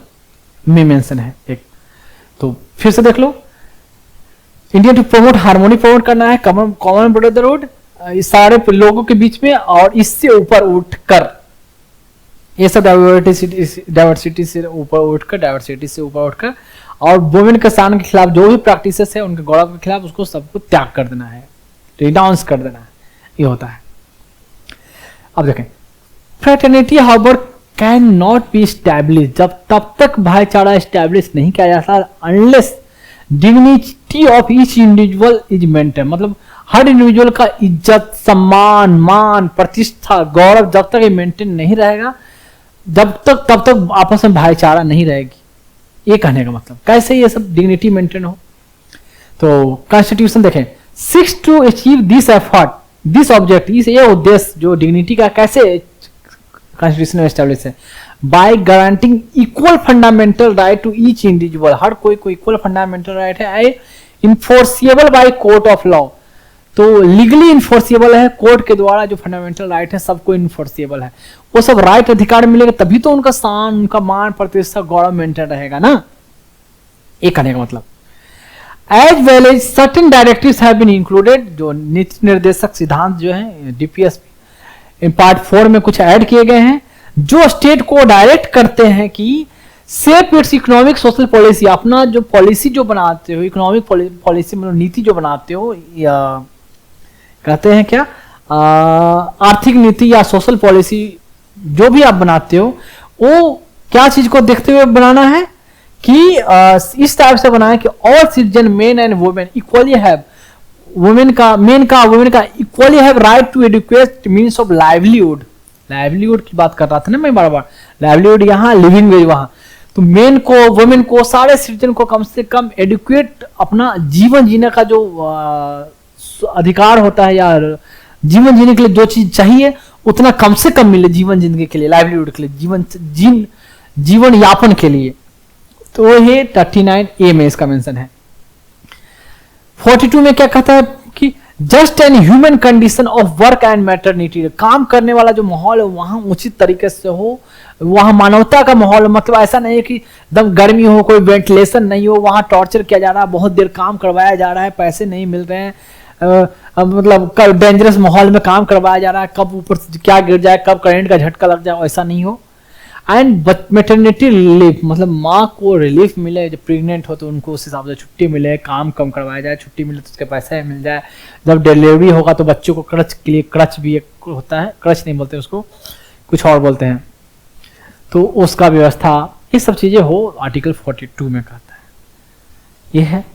में मेंशन है एक। तो फिर से देख लो, India to promote harmony promote करना है, कॉमन ब्रदरहुड इस सारे लोगों के बीच में, और इससे ऊपर उठकर, ये सब डाइवर्सिटी से ऊपर उठकर और वुमेन के शान के खिलाफ जो भी प्रैक्टिसेस है, उनके गौरव के खिलाफ, उसको सबको त्याग कर देना है, रिनाउंस कर देना है, ये होता है। अब देखें, fraternity however can not B establish, जब तब तक भाईचारा एस्टैब्लिश नहीं किया जाता unless dignity of each individual is maintain, मतलब हर इंडिविजुअल का इज्जत, सम्मान, मान, प्रतिष्ठा, गौरव जब तक ये मेंटेन नहीं रहेगा, तब तक आपस में भाईचारा नहीं रहेगी। ये कहने का मतलब कैसे ये सब डिग्निटी मेंटेन हो। तो कॉन्स्टिट्यूशन देखें, seeks to achieve this effort, this object, इस ये उद्देश्य जो डिग्निटी का कैसे कॉन्स्टिट्यूशन में एस्टेब्लिश है, by guaranteeing equal fundamental right to each individual, हर कोई को इक्वल फंडामेंटल राइट है, enforceable by court of law, तो लीगली इन्फोर्सिएबल है, कोर्ट के द्वारा जो फंडामेंटल राइट है सबको इन्फोर्सिएबल है, वो सब राइट अधिकार मिलेगा तभी तो उनका शान, उनका मान, प्रतिष्ठा, गौरव मेंटेन रहेगा ना। ये कहने का मतलब as well as certain directives have been included, जो नीति निर्देशक सिद्धांत जो है डीपीएसपी इन पार्ट 4 में कुछ ऐड किए गए हैं, जो स्टेट को डायरेक्ट करते हैं कि safe it's economic social policy, अपना जो पॉलिसी जो बनाते हो, इकोनॉमिक पॉलिसी मतलब नीति जो बनाते हो, या कहते हैं क्या आर्थिक नीति या सोशल पॉलिसी जो भी आप बनाते हो, वो क्या चीज को देखते हुए बनाना है कि इस टाइप से बनाए कि all citizen men and women equally have, women का equally have right to educate means of livelihood, livelihood की बात कर रहा था ना मैं बार बार, लाइवलीहुड यहाँ, लिविंग वेज वहां, तो मेन को, वुमेन को, सारे सिटीजन को कम से कम एडुकेट अपना जीवन जीने का जो अधिकार होता है या जीवन जीने के लिए जो चीज चाहिए उतना कम से कम मिले जीवन जिंदगी के लिए, लाइवलीहुड के लिए, जीवन यापन के लिए। तो ये 39A में इसका मेंशन है। 42 में क्या कहता है कि just an human condition of work and maternity, काम करने वाला जो माहौल है वहां उचित तरीके से हो, वहां मानवता का माहौल, मतलब ऐसा नहीं है कि एकदम गर्मी हो, कोई वेंटिलेशन नहीं हो, वहां टॉर्चर किया जा रहा है, बहुत देर काम करवाया जा रहा है, पैसे नहीं मिल रहे हैं, मतलब कब डेंजरस माहौल में काम करवाया जा रहा है, कब ऊपर से क्या गिर जाए, कब करंट का झटका लग जाए, ऐसा नहीं हो। एंड मैटरनिटी रिलीफ, मतलब माँ को रिलीफ मिले, जब प्रेग्नेंट हो तो उनको उस हिसाब से छुट्टी मिले, काम कम करवाया जाए, छुट्टी मिले तो उसके पैसे मिल जाए, जब डिलीवरी होगा तो बच्चों को क्रच के लिए, क्रच भी एक होता है, क्रच नहीं बोलते उसको, कुछ और बोलते हैं, तो उसका व्यवस्था, ये सब चीजें हो, आर्टिकल 42 में कहता है। ये है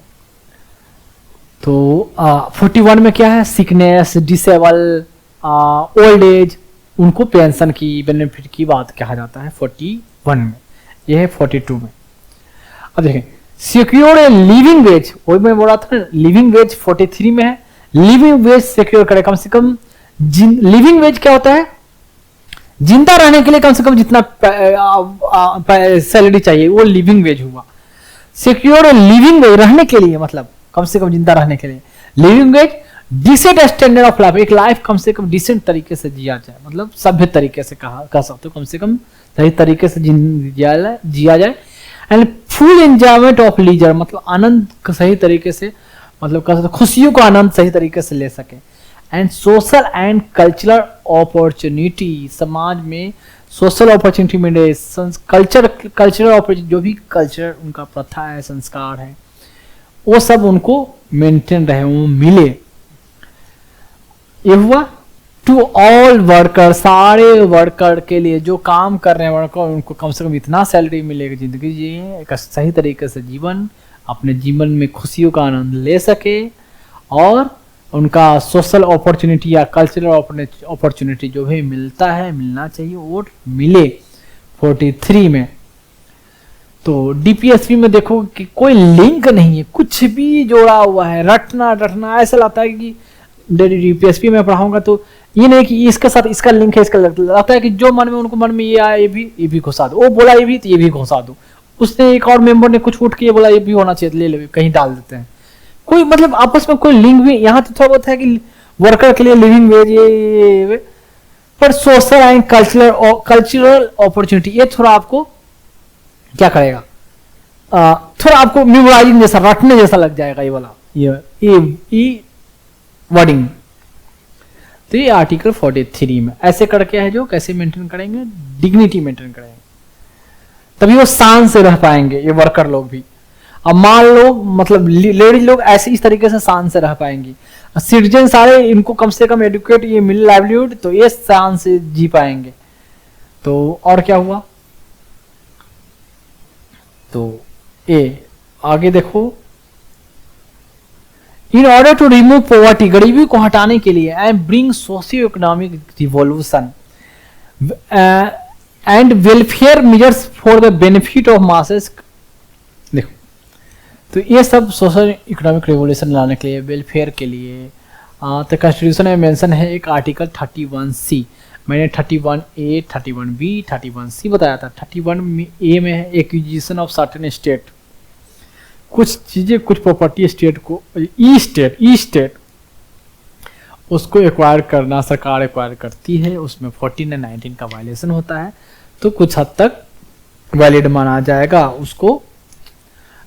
तो 41 में क्या है, सिकनेस, डिसेबल, ओल्ड एज, उनको पेंशन की, बेनिफिट की बात कहा जाता है 41 में। यह है 42 में। अब देखें, सिक्योर ए लिविंग वेज, वही मैं बोल रहा था, लिविंग वेज 43 में है, लिविंग वेज सिक्योर करे, कम से कम लिविंग वेज क्या होता है, जिंदा रहने के लिए कम से कम जितना सैलरी चाहिए वो लिविंग वेज हुआ। सिक्योर ए लिविंग वेज, रहने के लिए मतलब कम से कम जिंदा रहने के लिए, living wage, decent standard of life, एक लाइफ कम से कम डिसेंट तरीके से जिया जाए, मतलब सभ्य तरीके से कह सकते हो, कम से कम सही तरीके से जिया जाए। And full enjoyment of leisure, मतलब आनंद सही तरीके से, मतलब कह सकते खुशियों का आनंद सही तरीके से ले सके। And social and cultural opportunity, समाज में सोशल अपॉर्चुनिटी मिले, कल्चरल अपॉर्चुनिटी, जो भी कल्चर उनका प्रथा है, संस्कार है, वो सब उनको मेंटेन रहे, वो मिले। ये हुआ टू ऑल वर्कर, सारे वर्कर के लिए, जो काम कर रहे हैं वर्कर, उनको कम से कम इतना सैलरी मिलेगी, जिंदगी जिए एक सही तरीके से जीवन, अपने जीवन में खुशियों का आनंद ले सके, और उनका सोशल अपॉर्चुनिटी या कल्चरल अपॉर्चुनिटी जो भी मिलता है, मिलना चाहिए, वो मिले 43 में। तो डीपीएसपी में देखो कि कोई लिंक नहीं है, कुछ भी जोड़ा हुआ है, रटना ऐसा लगता है कि डीपीएसपी में पढ़ाऊंगा तो ये नहीं कि इसके साथ इसका लिंक है, इसका लगता है कि जो मन में उनको मन में ये आया ये भी घुसा दो, वो बोला ये भी तो ये भी घुसा दो, उसने एक और मेंबर ने कुछ उठ के ये बोला ये भी होना चाहिए, ले कहीं डाल देते हैं, कोई मतलब आपस में कोई लिंक भी। यहाँ तो थोड़ा बहुत है कि वर्कर के लिए लिविंग वेज ये, पर सोशल एंड कल्चरल अपॉर्चुनिटी ये थोड़ा आपको क्या करेगा, थोड़ा आपको मेमोराइजिंग जैसा, रटने जैसा लग जाएगा ये वाला, ये वर्डिंग। तो ये आर्टिकल 43 में ऐसे करके है, जो कैसे मेंटेन करेंगे, डिग्निटी मेंटेन करेंगे, तभी वो शान से रह पाएंगे ये वर्कर लोग भी। अब मान लो मतलब लेडीज लोग ऐसे इस तरीके से शान से रह पाएंगी, सिटीजन सारे इनको कम से कम एडुकेट ये मिल लाइवलीहुड, तो ये शान से जी पाएंगे। तो और क्या हुआ, तो ए आगे देखो, in order to remove poverty, गरीबी को हटाने के लिए, and bring socio economic revolution and welfare measures for the benefit of masses. देखो, तो ये सब सोशल इकोनॉमिक रिवॉल्यूशन लाने के लिए, वेलफेयर के लिए, तो कॉन्स्टिट्यूशन में मेंशन है एक आर्टिकल 31C, मैंने 31A, 31B, 31C बताया था। 31A में है एक्विजिशन ऑफ सर्टेन स्टेट, कुछ चीजें, कुछ प्रॉपर्टी स्टेट को, ई स्टेट उसको एक्वायर करना, सरकार एक्वायर करती है, उसमें 14 और 19 का वायलेशन होता है, तो कुछ हद तक वैलिड माना जाएगा, उसको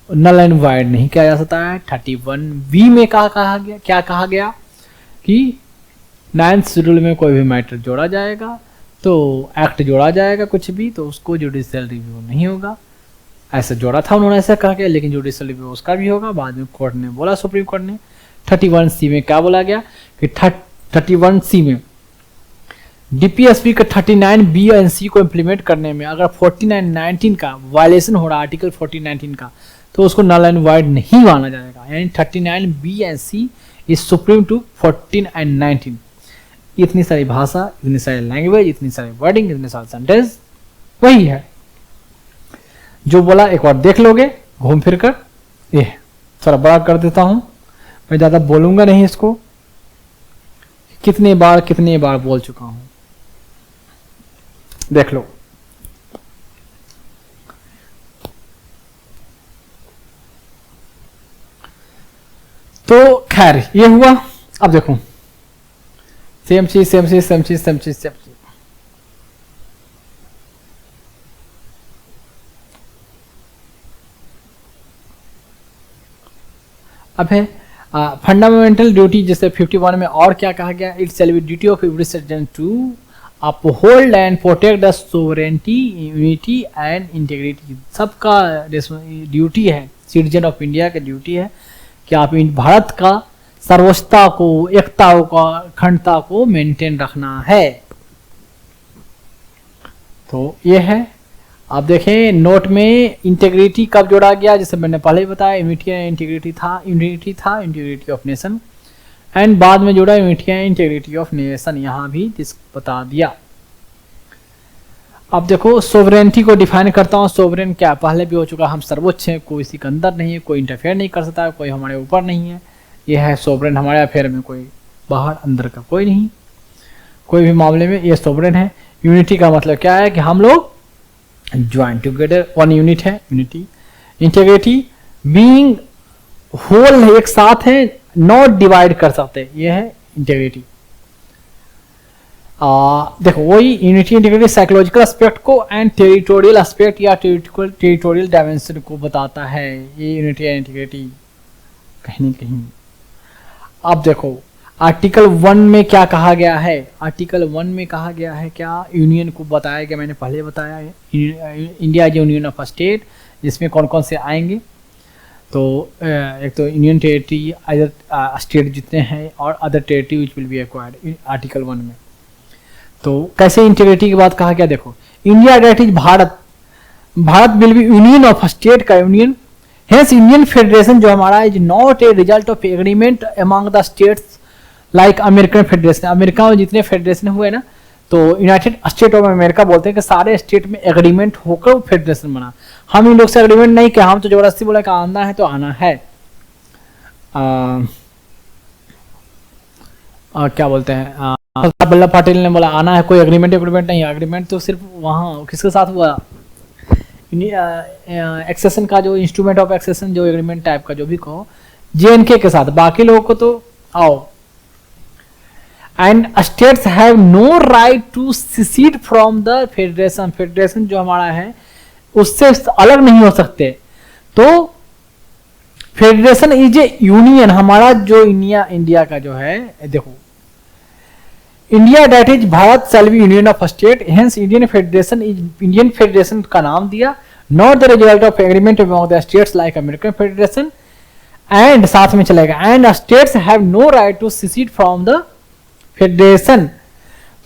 नल एंड वाइड नहीं किया जा सकता है। 31B में कहा गया, क्या कहा गया कि 9th शेड्यूल में कोई भी मैटर जोड़ा जाएगा, तो एक्ट जोड़ा जाएगा कुछ भी, तो उसको जुडिशियल रिव्यू नहीं होगा, ऐसा जोड़ा था उन्होंने, ऐसा कहा गया, लेकिन जुडिशियल रिव्यू उसका भी होगा। बाद में कोर्ट ने बोला, सुप्रीम कोर्ट ने 31C में क्या बोला गया कि 31C में डीपीएसपी का 39B और C को इम्प्लीमेंट करने में अगर 14 और 19 का वायलेशन हो रहा, आर्टिकल 14, 19 का, तो उसको नल एंड वाइड नहीं माना जाएगा। यानी 39B और C is supreme to 14 and 19। इतनी सारी भाषा, इतनी सारी लैंग्वेज, इतनी सारी वर्डिंग, इतने सारे सेंटेंस, वही है जो बोला। एक बार देख लोगे घूम फिर कर। ये थोड़ा बड़ा कर देता हूं, मैं ज्यादा बोलूंगा नहीं इसको, कितने बार बोल चुका हूं, देख लो। तो खैर ये हुआ। अब देखो, सेम चीज। अब है फंडामेंटल ड्यूटी, जैसे 51 में और क्या कहा गया, it shall be duty of every citizen to uphold and protect the sovereignty, unity and integrity. सबका ड्यूटी है, सिटीजन ऑफ इंडिया का ड्यूटी है कि आप भारत का सर्वोच्चता को, एकता को, अखंडता को मेंटेन रखना है। तो ये है। आप देखें नोट में इंटीग्रिटी कब जोड़ा गया, जैसे मैंने पहले ही बताया, यूनिटी एंड इंटीग्रिटी था, इंटीग्रिटी ऑफ नेशन, एंड बाद में जोड़ा unity and integrity of nation, यहां भी बता दिया। अब देखो सोवरेनिटी को डिफाइन करता हूँ। सोवरेन क्या, पहले भी हो चुका, हम सर्वोच्च हैं, कोई सिकंदर नहीं है, कोई इंटरफेयर नहीं कर सकता, कोई हमारे ऊपर नहीं है। ये है सोवरेन, हमारे अफेयर में कोई बाहर अंदर का कोई नहीं, कोई भी मामले में ये सोवरेन है। यूनिटी का मतलब क्या है कि हम लोग ज्वाइंट टुगेदर, वन यूनिट है, यूनिटी। इंटीग्रिटी बीइंग होल, एक साथ है, नॉट डिवाइड कर सकते, ये है इंटीग्रिटी। देखो वही यूनिटी इंटीग्रिटी साइकोलॉजिकल एस्पेक्ट को एंड टेरिटोरियल एस्पेक्ट या टेरिटोरियल डायमेंशन को बताता है, ये यूनिटी एंड इंटीग्रिटी कहीं न कहीं। अब देखो आर्टिकल 1 में क्या कहा गया है, आर्टिकल 1 में कहा गया है क्या, यूनियन को बताया गया, मैंने पहले बताया है, India is union of state, जिसमें कौन कौन से आएंगे। तो एक तो यूनियन टेरिटरी, अदर स्टेट जितने हैं, और other territory which will be acquired article 1 में। तो कैसे इंटीग्रिटी की बात कहा गया, देखो India that is Bharat will be union of state का यूनियन, हेंस इंडियन फेडरेशन जो हमारा is not a result of agreement among the states like American federation. America में जितने फेडरेशन हुए ना, तो यूनाइटेड स्टेट ऑफ अमेरिका बोलते हैं कि सारे स्टेट में एग्रीमेंट होकर फेडरेशन बना। हम इन लोग से एग्रीमेंट नहीं किया, हम तो जबरदस्ती बोला कि आना है तो आना है। क्या बोलते हैं, वल्लभ पटेल ने बोला आना है, कोई एग्रीमेंट नहीं, एग्रीमेंट तो सिर्फ वहाँ किसके साथ हुआ, एक्सेशन का जो इंस्ट्रूमेंट ऑफ एक्सेशन, जो एग्रीमेंट टाइप का जो भी कहो, जेएनके के साथ, बाकी लोगों को तो आओ। And states have no right to secede from the federation, federation जो हमारा है उससे अलग नहीं हो सकते। तो फेडरेशन इज ए यूनियन, हमारा जो इंडिया का जो है, देखो India that is Bharat shall be union of state, hence Indian federation is, Indian federation का नाम दिया, not the result of agreement among the states like American federation, and साथ में चलेगा and states have no right to secede from the federation.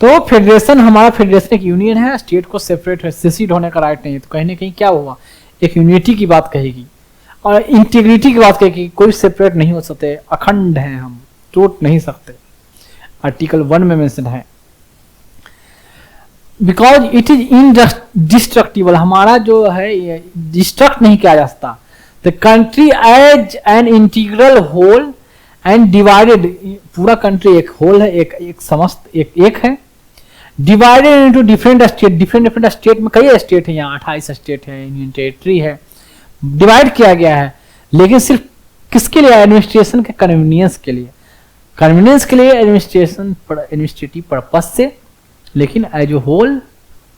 तो federation, हमारा federation एक union है, स्टेट को सेपरेट है, सिसीड होने का राइट नहीं है। तो कहीं ना कहीं क्या हुआ, एक यूनिटी की बात कहेगी। और इंटीग्रिटी की बात करें कि कोई सेपरेट नहीं हो सकते, अखंड हैं हम, टूट नहीं सकते, आर्टिकल 1 में मेंशन है। बिकॉज इट इज इनडिस्ट्रक्टिबल, हमारा जो है ये डिस्ट्रक्ट नहीं किया जा सकता। The country as an integral whole and divided, पूरा कंट्री एक होल है, एक समस्त एक है, divided into different state, different state में कई स्टेट है, यहाँ 28 स्टेट है, यूनियन टेरिटरी है, डिवाइड किया गया है, लेकिन सिर्फ किसके लिए? एडमिनिस्ट्रेशन के कन्वीनियंस के लिए, कन्वीनियंस के लिए, एडमिनिस्ट्रेटिव पर्पज से, लेकिन एज ए होल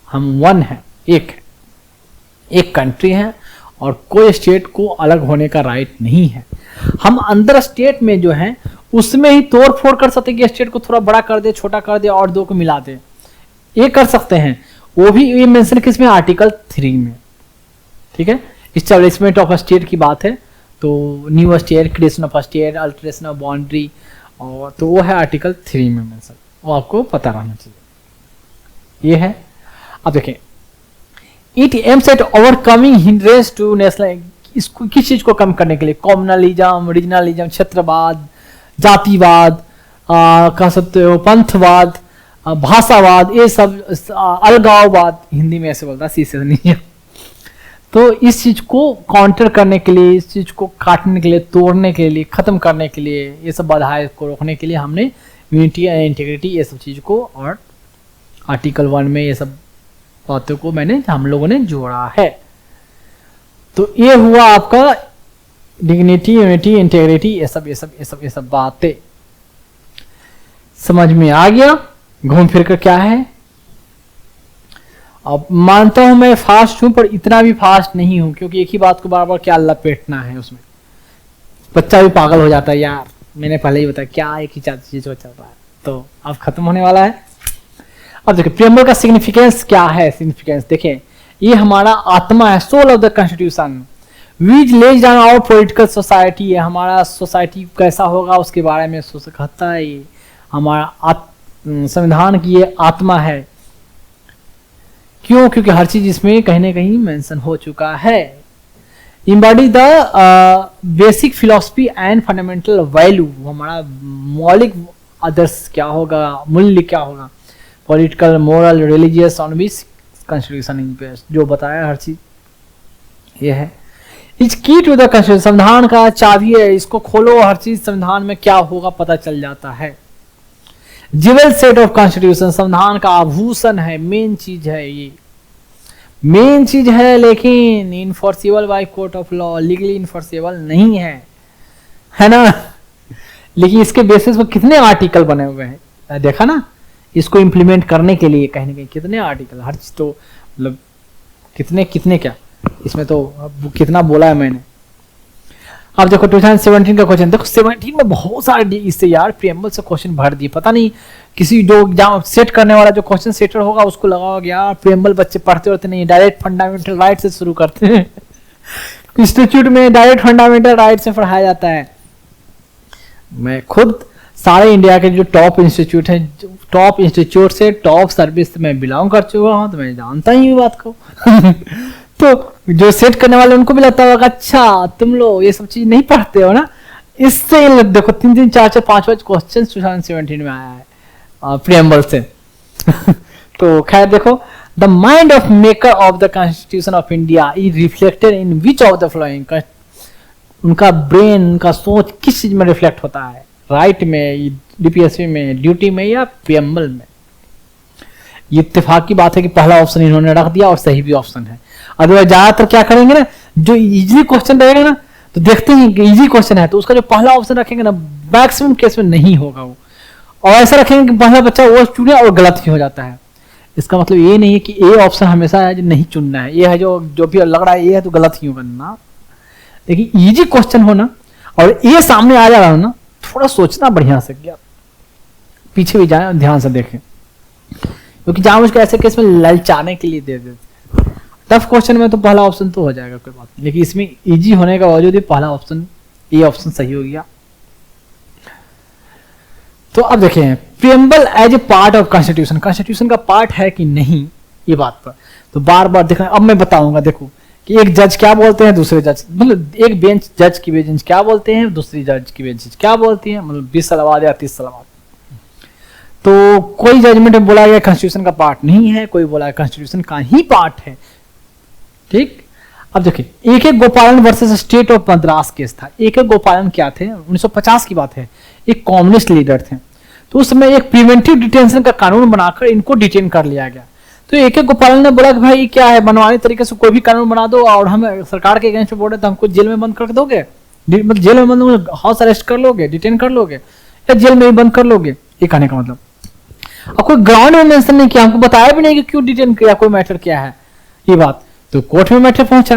हम वन है, एक कंट्री है और कोई स्टेट को अलग होने का राइट नहीं है। हम अंदर स्टेट में जो है उसमें ही तोड़ फोड़ कर सकते हैं कि स्टेट को थोड़ा बड़ा कर दे, छोटा कर दे और दो को मिला दे, ये कर सकते हैं। वो भी ये मेंशन किसमें? आर्टिकल 3 में, ठीक है। इस्टेब्लिशमेंट ऑफ स्टेट की बात है, तो new state, creation of state, alteration of boundary, और तो वो है आर्टिकल 3 में मेंशन, वो आपको पता रहना चाहिए। ये है। अब देखें, it aims at overcoming hindrance to national, इसको किस चीज को कम करने के लिए? कॉम्युनलिज्म, रीजनलिज्म, क्षेत्रवाद, जातिवाद, कह सकते हो पंथवाद, भाषावाद, ये सब, अलगाववाद, हिंदी में ऐसे बोलता है, तो इस चीज को काउंटर करने के लिए, इस चीज को काटने के लिए, तोड़ने के लिए, खत्म करने के लिए, ये सब बाधाएं को रोकने के लिए हमने यूनिटी एंड इंटीग्रिटी ये सब चीज को, और आर्टिकल 1 में ये सब बातों को हम लोगों ने जोड़ा है। तो ये हुआ आपका डिग्निटी, यूनिटी, इंटीग्रिटी, ये सब बातें समझ में आ गया। घूम फिर कर क्या है, अब मानता हूं मैं फास्ट हूं, पर इतना भी फास्ट नहीं हूं, क्योंकि एक ही बात को बार बार क्या लपेटना है, उसमें बच्चा भी पागल हो जाता है यार। मैंने पहले ही बताया क्या एक ही चीज चल रहा है, तो अब खत्म होने वाला है। अब देखिए प्रीएम्बल का सिग्निफिकेंस क्या है। सिग्निफिकेंस देखिए, ये हमारा आत्मा है, soul of the constitution which lays down our political society है। हमारा सोसाइटी कैसा होगा उसके बारे में सोच कहता है, ये हमारा संविधान की ये आत्मा है। क्यों? क्योंकि हर चीज इसमें कहीं ना कहीं मेंशन हो चुका है। Embody the basic philosophy and fundamental value, हमारा मौलिक आदर्श क्या होगा, मूल्य क्या होगा, political, moral, religious, on which constitution is based, जो बताया हर चीज ये है। इज की टू द कॉन्स्टिट्यूशन, संविधान का चाबी है, इसको खोलो, हर चीज संविधान में क्या होगा पता चल जाता है। ज्वेल सेट ऑफ कॉन्स्टिट्यूशन, संविधान का आभूषण है, मेन चीज है, ये मेन चीज है, लेकिन enforceable by court of law, legally enforceable नहीं है ना। लेकिन इसके बेसिस पर कितने आर्टिकल बने हुए हैं, देखा ना। इसको इम्प्लीमेंट करने के लिए कहीं ना कहीं कितने आर्टिकल, हर चीज तो मतलब कितने क्या, इसमें तो कितना बोला है मैंने। अब देखो 2017 का क्वेश्चन देखो, 17 में बहुत सारे इससे यार प्रीएम्बल से क्वेश्चन भर दिए। पता नहीं किसी जो एग्जाम सेट करने वाला जो क्वेश्चन सेटर होगा उसको लगा यार प्रीएम्बल बच्चे पढ़ते होते नहीं, डायरेक्ट फंडामेंटल राइट से शुरू करते हैं। इंस्टीट्यूट में डायरेक्ट फंडामेंटल राइट से पढ़ाया जाता है। मैं खुद सारे इंडिया के जो टॉप इंस्टीट्यूट है, टॉप इंस्टीट्यूट से टॉप सर्विस में बिलोंग कर चुका हूँ, तो मैं जानता ही हूँ बात को। तो जो सेट करने वाले उनको भी लगता होगा अच्छा तुम लोग ये सब चीज नहीं पढ़ते हो ना। इससे देखो 3 4 5 क्वेश्चन 2017 में आया है प्रीएम्बल से। तो खैर देखो, the mind of maker of the constitution of India is reflected in which of the following, उनका ब्रेन, उनका सोच किस चीज में रिफ्लेक्ट होता है, राइट में, डीपीएससी में, ड्यूटी में, या प्रीएम्बल में। ये इत्तेफाक की बात है कि पहला ऑप्शन इन्होंने रख दिया और सही भी ऑप्शन है। अदरवाइज ज्यादातर क्या करेंगे ना, जो इजी क्वेश्चन रहेगा ना, तो देखते हैं कि इजी क्वेश्चन है तो उसका जो पहला ऑप्शन रखेंगे ना, मैक्सिमम केस में नहीं होगा वो, और ऐसा रखेंगे कि पहला बच्चा वो चुने और गलत ही हो जाता है। इसका मतलब ये नहीं है कि ए ऑप्शन हमेशा है जो नहीं चुनना है, ये है जो भी लग रहा है ये है तो गलत ही होगा ना। देखिए इजी क्वेश्चन हो ना और ये सामने आ जा रहा हो ना, थोड़ा सोचना बढ़िया से, क्या पीछे भी जाए ध्यान से देखें, क्योंकि जानबूझ के ऐसे केस में ललचाने के लिए दे देते। टफ क्वेश्चन में तो पहला ऑप्शन तो हो जाएगा, कोई बात नहीं, लेकिन इसमें इजी होने का बावजूद पहला ऑप्शन, ये ऑप्शन सही हो गया। तो अब देखें preamble as a part of constitution, constitution का पार्ट है कि नहीं, ये बात पर तो बार बार देखना। अब मैं बताऊंगा, देखो कि एक जज क्या बोलते हैं, दूसरे जज मतलब एक बेंच जज की बेंच क्या बोलते हैं, दूसरी जज की बेंच क्या बोलती है, मतलब 20 साल बाद या 30 साल बाद। तो कोई जजमेंट में बोला गया कॉन्स्टिट्यूशन का पार्ट नहीं है, कोई बोला कॉन्स्टिट्यूशन का ही पार्ट है। ठीक, अब देखिए एक गोपालन versus state of Madras case था। एक गोपालन क्या थे, 1950 की बात है, एक कम्युनिस्ट लीडर थे। तो उस समय एक प्रिवेंटिव डिटेंशन का कानून बनाकर इनको डिटेन कर लिया गया। तो एक गोपालन ने बोला कि भाई क्या है, मनमानी तरीके से कोई भी कानून बना दो और हम सरकार के अगेंस्ट बोल रहे तो हमको जेल में बंद कर दोगे, मतलब जेल में बंद, हाउस अरेस्ट कर लोगे, डिटेन कर लोगे या जेल में ही बंद कर लोगे, ये कहने का मतलब। और कोई ग्राउंड में मेंशन नहीं किया, हमको बताया भी नहीं कि क्यों डिटेन किया, कोई मैटर क्या है ये बात। तो कोर्ट में मैटर पहुंचा,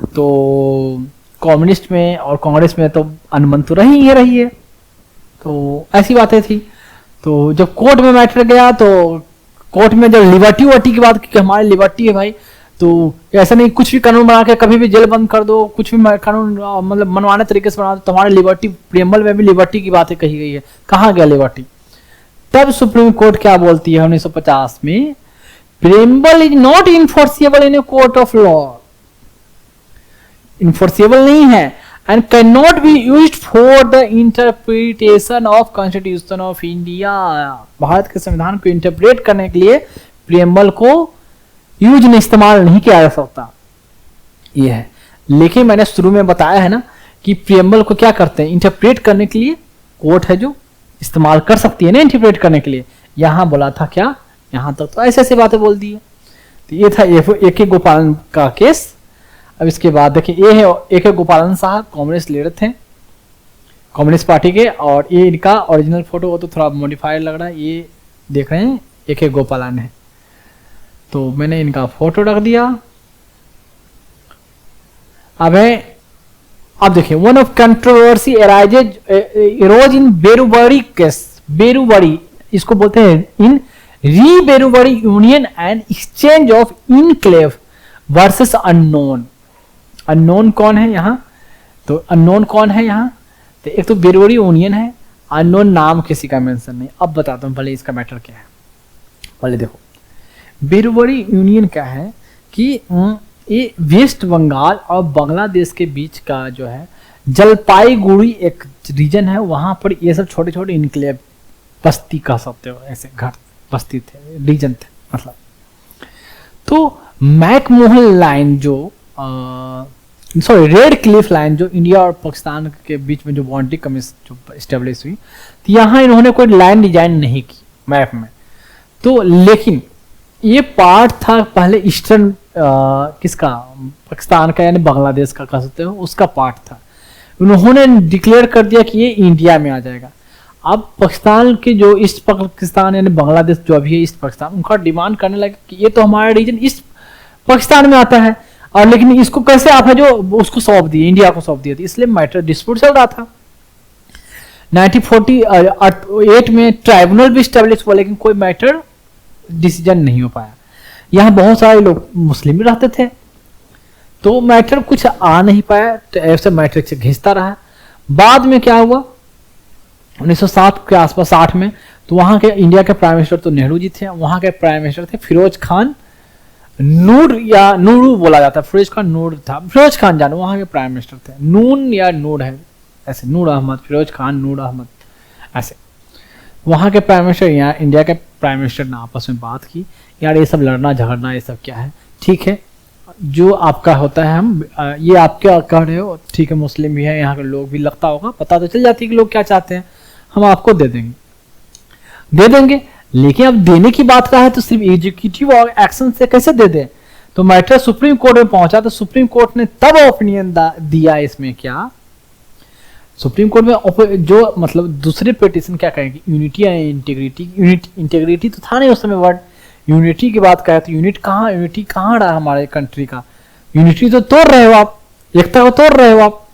तो कम्युनिस्ट में और कांग्रेस में तो अनबन तो रही है, तो ऐसी बातें थी। तो जब कोर्ट में मैटर गया तो कोर्ट में जब लिबर्टी वर्टी की बात की कि हमारी लिबर्टी है भाई, तो ऐसा नहीं कुछ भी कानून बना के कभी भी जेल बंद कर दो, कुछ भी कानून मतलब मनमाने तरीके से बना दो, तुम्हारी लिबर्टी, प्रियम्बल में भी लिबर्टी की बातें कही गई है, कहाँ गया लिबर्टी। तब सुप्रीम कोर्ट क्या बोलती है 1950 में, preamble is not enforceable in a court of law, enforceable नहीं है, and can not be used for the interpretation of constitution of India. भारत के संविधान को इंटरप्रेट करने के लिए प्रियम्बल को यूज नहीं, इस्तेमाल नहीं किया जा सकता, ये है। लेकिन मैंने शुरू में बताया है ना कि प्रियम्बल को क्या करते हैं, इंटरप्रेट करने के लिए कोर्ट है जो इस्तेमाल कर सकती है ना इंटरप्रेट करने के लिए। यहां बोला था क्या, यहां तक तो ऐसे ऐसे बातें बोल दी है। तो ये था एक गोपालन का केस। अब इसके बाद देखिए ये है एक गोपालन साहब, कम्युनिस्ट लीडर थे कम्युनिस्ट पार्टी के, और ये इनका ओरिजिनल फोटो वो तो थोड़ा मॉडिफाइड लग रहा है, ये देख रहे हैं एक गोपालन है। तो मैंने इनका फोटो रख दिया। अब देखिए one of controversy arose in Berubari case, Berubari इसको बोलते हैं in re Berubari union and exchange of enclave versus unknown. Unknown कौन है यहाँ, तो अननोन कौन है यहाँ, तो एक तो बेरुबरी यूनियन है, अननोन नाम किसी का मेंशन नहीं। अब बताता हूँ पहले इसका मैटर क्या है। पहले देखो बेरुबरी यूनियन क्या है कि ये वेस्ट बंगाल और बांग्लादेश के बीच का जो है जलपाईगुड़ी एक रीजन है, वहां पर ये सब छोटे छोटे इनक्लेव बस्ती कह सकते हो, ऐसे घर बस्ती थे, रीजन थे मतलब। तो मैकमोहन लाइन जो सॉरी रेड क्लिफ लाइन जो इंडिया और पाकिस्तान के बीच में जो बाउंड्री कमीशन जो एस्टेब्लिश हुई, तो यहाँ इन्होंने कोई लाइन डिजाइन नहीं की मैप में। तो लेकिन ये पार्ट था पहले ईस्टर्न किसका, पाकिस्तान का यानी बांग्लादेश का कह सकते हो, उसका पार्ट था। उन्होंने डिक्लेयर कर दिया कि ये इंडिया में आ जाएगा। अब पाकिस्तान के जो ईस्ट पाकिस्तान यानी बांग्लादेश जो अभी है ईस्ट पाकिस्तान, उनका डिमांड करने लगे कि ये तो हमारा रीजन ईस्ट पाकिस्तान में आता है, और लेकिन इसको कैसे आप है जो उसको सौंप दिए, इंडिया को सौंप दिया। इसलिए मैटर डिस्प्यूट चल रहा था। 1948 में ट्राइब्यूनल भी स्टैब्लिश हुआ, लेकिन कोई मैटर डिसीजन नहीं हो पाया। यहाँ बहुत सारे लोग मुस्लिम भी रहते थे, तो मैटर कुछ आ नहीं पाया, तो ऐसे मैटर से घिसता रहा। बाद में क्या हुआ 1907 के आसपास 60 में, तो वहां के इंडिया के प्राइम मिनिस्टर तो नेहरू जी थे, वहां के प्राइम मिनिस्टर थे फिरोज खान नूर या नूरू बोला जाता है, फिरोज खान नूर था, फिरोज खान जानो वहां के प्राइम मिनिस्टर थे, नून या नूर है ऐसे, नूर अहमद, फिरोज खान नूर अहमद ऐसे। वहां के प्राइम मिनिस्टर यहाँ इंडिया के प्राइम मिनिस्टर ने आपस में बात की, यार ये सब लड़ना झगड़ना ये सब क्या है, ठीक है जो आपका होता है हम ये आप क्या कह रहे हो, ठीक है मुस्लिम भी है यहाँ के लोग भी, लगता होगा पता तो चल जाती है कि लोग क्या चाहते हैं, हम आपको दे देंगे। लेकिन अब देने की बात रहा है तो सिर्फ एग्जीक्यूटिव और एक्शन से कैसे दे दें। तो मैटर सुप्रीम कोर्ट में पहुंचा, तो सुप्रीम कोर्ट ने तब ओपिनियन दिया इसमें क्या, सुप्रीम कोर्ट में जो मतलब दूसरे पिटीशन क्या कहेंगे, यूनिटी या इंटीग्रिटी तो था नहीं उस समय वर्ड, यूनिटी की बात कहे तो यूनिटी कहाँ रहा हमारे कंट्री का, यूनिटी तो तोड़ रहे हो आप, एकता को तोड़ रहे हो आप,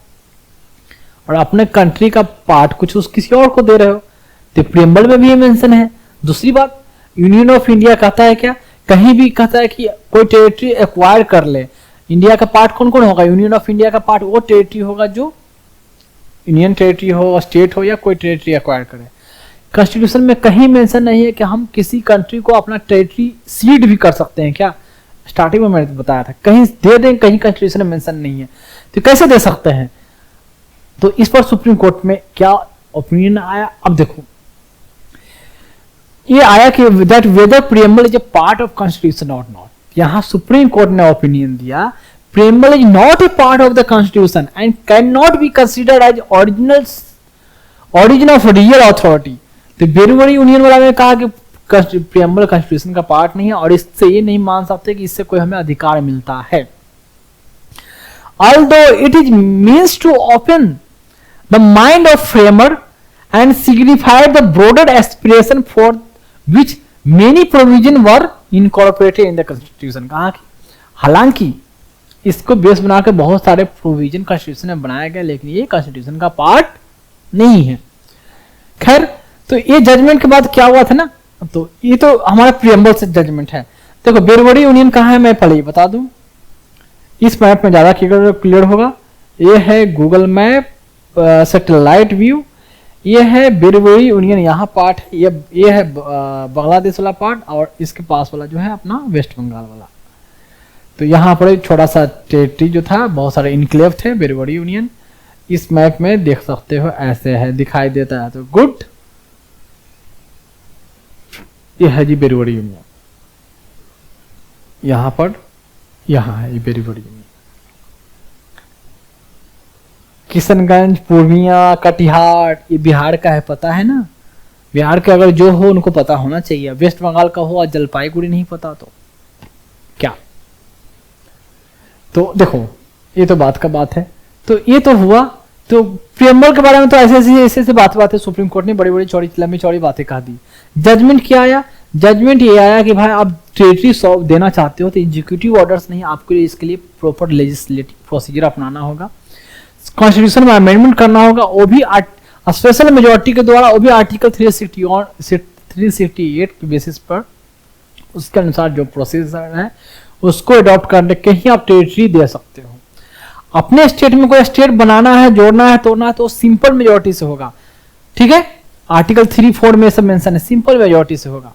और अपने कंट्री का पार्ट कुछ उस किसी और को दे रहे हो। तो प्रियम्बल में भी ये मेंशन है। दूसरी बात, यूनियन ऑफ इंडिया कहता है क्या, कहीं भी कहता है कि कोई टेरिटरी एक्वायर कर ले, इंडिया का पार्ट कौन कौन होगा, यूनियन ऑफ इंडिया का पार्ट वो टेरिटरी होगा जो यूनियन टेरिटरी हो, स्टेट हो या कोई टेरिटरी एक्वायर करे। कॉन्स्टिट्यूशन में कहीं मेंशन नहीं है कि हम किसी कंट्री को अपना टेरिटरी सीड भी कर सकते हैं क्या, स्टार्टिंग में मैंने बताया था, कहीं दे दें कहीं कॉन्स्टिट्यूशन में मेंशन नहीं है, तो कैसे दे सकते हैं। तो इस पर सुप्रीम कोर्ट में क्या ओपिनियन आया, अब देखो ये आया कि that whether preamble is a part of constitution और नॉट। यहां सुप्रीम कोर्ट ने ओपिनियन दिया preamble is not a part of the constitution and can not be considered as origin of real authority. तो बेरुवरी यूनियन वाला ने कहा कि preamble constitution का पार्ट नहीं है और इससे ये नहीं मान सकते कि इससे कोई हमें अधिकार मिलता है। Although it is means to open the mind of framer and signify the broader aspiration for which many provisions were incorporated in the constitution। कहा कि हालांकि इसको बेस बनाकर बहुत सारे प्रोविजन कॉन्स्टिट्यूशन में बनाया गया, लेकिन ये कॉन्स्टिट्यूशन का पार्ट नहीं है। खैर, तो ये जजमेंट के बाद क्या हुआ था ना, तो ये तो हमारा प्रियम्बल से जजमेंट है। देखो बेरुवरी यूनियन कहाँ है, मैं पहले ही बता दूं, इस मैप में ज्यादा क्लियर होगा। ये है गूगल मैप सैटेलाइट व्यू, ये है बेरुवरी यूनियन, यहाँ पार्ट है, ये है बांग्लादेश वाला पार्ट, और इसके पास वाला जो है अपना वेस्ट बंगाल वाला। तो यहाँ पर छोटा सा टेरिटरी जो था, बहुत सारे इनक्लेव थे बेरुवरी यूनियन, इस मैप में देख सकते हो ऐसे है दिखाई देता है। तो गुड, ये है जी बेरुवरी यूनियन, यहाँ पर यहाँ है ये बेरुवरी यूनियन। किशनगंज, पूर्णिया, कटिहार, ये बिहार का है, पता है ना। बिहार के अगर जो हो उनको पता होना चाहिए, वेस्ट बंगाल का हो और जलपाईगुड़ी नहीं पता तो क्या। तो देखो ये तो बात का बात है। तो ये तो हुआ, तो प्रियम्बल के बारे में तो ऐसे बातें सुप्रीम कोर्ट ने बड़ी बड़ी चौड़ी लंबी चौड़ी बातें कहा दी। जजमेंट क्या आया, जजमेंट ये आया कि भाई आप टेरिटरी सॉल्व देना चाहते हो तो एग्जीक्यूटिव ऑर्डर्स नहीं, आपको इसके लिए प्रॉपर लेजिस्लेटिव प्रोसीजर अपनाना होगा, कॉन्स्टिट्यूशन में अमेंडमेंट करना होगा, वो भी स्पेशल मेजोरिटी के द्वारा, वो भी आर्टिकल 368 के बेसिस पर, उसके अनुसार जो प्रोसीजर है उसको अडॉप्ट करने के ही आप टेरिटरी दे सकते हो। अपने स्टेट में कोई स्टेट बनाना है, जोड़ना है, तोड़ना है तो सिंपल मेजोरिटी से होगा, ठीक है। आर्टिकल 3-4 में सब मेंशन है, सिंपल मेजोरिटी से होगा।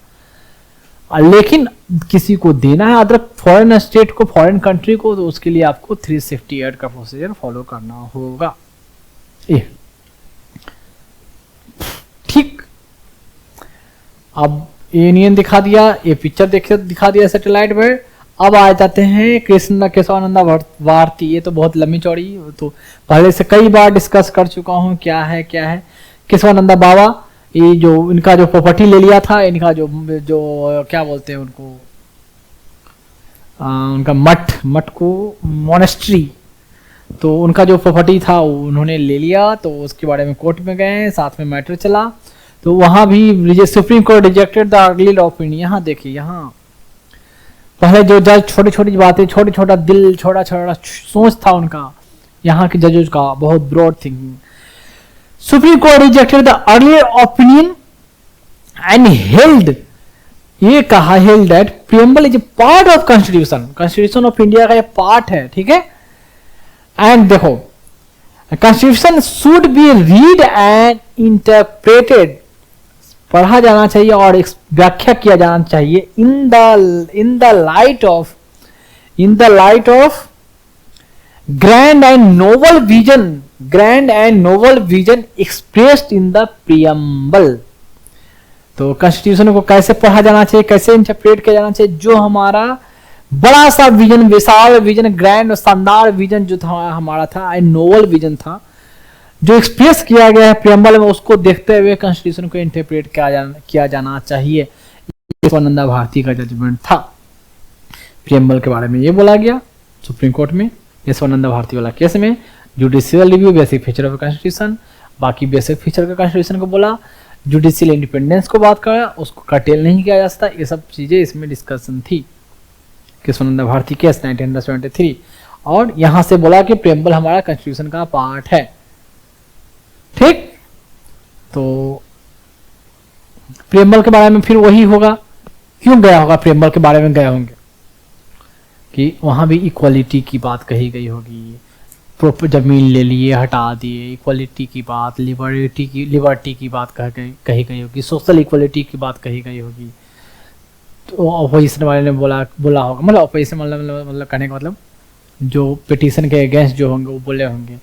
लेकिन किसी को देना है अदर फॉरेन स्टेट को, फॉरेन कंट्री को, तो उसके लिए आपको 368 का प्रोसीजर फॉलो करना होगा। ठीक, अब यूनियन दिखा दिया, ये पिक्चर दिखा दिया सैटेलाइट में। अब आ जाते हैं केशवानंदा भारती। ये तो बहुत लंबी चौड़ी, तो पहले से कई बार डिस्कस कर चुका हूं क्या है केशवानंदा बाबा। ये जो इनका जो प्रॉपर्टी ले लिया था, इनका जो क्या बोलते हैं उनको, उनका मठ को मोनेस्ट्री, तो उनका जो प्रॉपर्टी था उन्होंने ले लिया, तो उसके बारे में कोर्ट में गए, साथ में मैटर चला, तो वहां भी supreme court rejected the early opinion. यहाँ देखिए, यहाँ पहले जो जज छोटी छोटी बातें, छोटा दिल, छोटा सोच था उनका, यहाँ के जजेस का बहुत broad thinking. Supreme court rejected the earlier opinion and held, ये कहा held that preamble is a part of constitution of India का ये पार्ट है, ठीक है। एंड देखो, constitution should be read and interpreted, पढ़ा जाना चाहिए और व्याख्या किया जाना चाहिए in the light of grand and noble vision expressed in the preamble. तो कॉन्स्टिट्यूशन को कैसे पढ़ा जाना चाहिए, कैसे इंटरप्रेट किया जाना चाहिए, जो हमारा बड़ा सा विजन, विशाल विजन, ग्रैंड और शानदार विजन जो था हमारा था, नोवल विजन था, जो एक्सप्रेस किया गया है प्रियम्बल में, उसको देखते हुए कॉन्स्टिट्यूशन को इंटरप्रेट किया जाना चाहिए। केशवानंदा भारती का जजमेंट था। प्रियम्बल के बारे में ये बोला गया सुप्रीम कोर्ट में, केशवानंदा भारती वाला केस में। Judicial review, basic feature of constitution, बाकी बेसिक फीचर का कॉन्स्टिट्यूशन को बोला, जुडिशियल इंडिपेंडेंस को बात करा, उसको कर्टेल नहीं किया जा सकता, ये सब चीजें इसमें डिस्कशन थी। केशवानंदा भारती केस 1973, और यहां से बोला कि प्रियम्बल हमारा कॉन्स्टिट्यूशन का पार्ट है, ठीक। तो प्रियम्बल के बारे में फिर वही होगा, क्यों गया होगा प्रियम्बल के बारे में गए होंगे कि वहां भी इक्वालिटी की बात कही गई होगी, प्रॉपर जमीन ले लिए, हटा दिए, इक्वालिटी की बात, लिबर्टी की बात कही गई होगी, सोशल इक्वालिटी की बात कही गई होगी। तो अपोजिशन वाले ने बोला होगा, मतलब अपोजिशन मतलब कहने का मतलब जो पिटीशन के अगेंस्ट जो होंगे वो बोले होंगे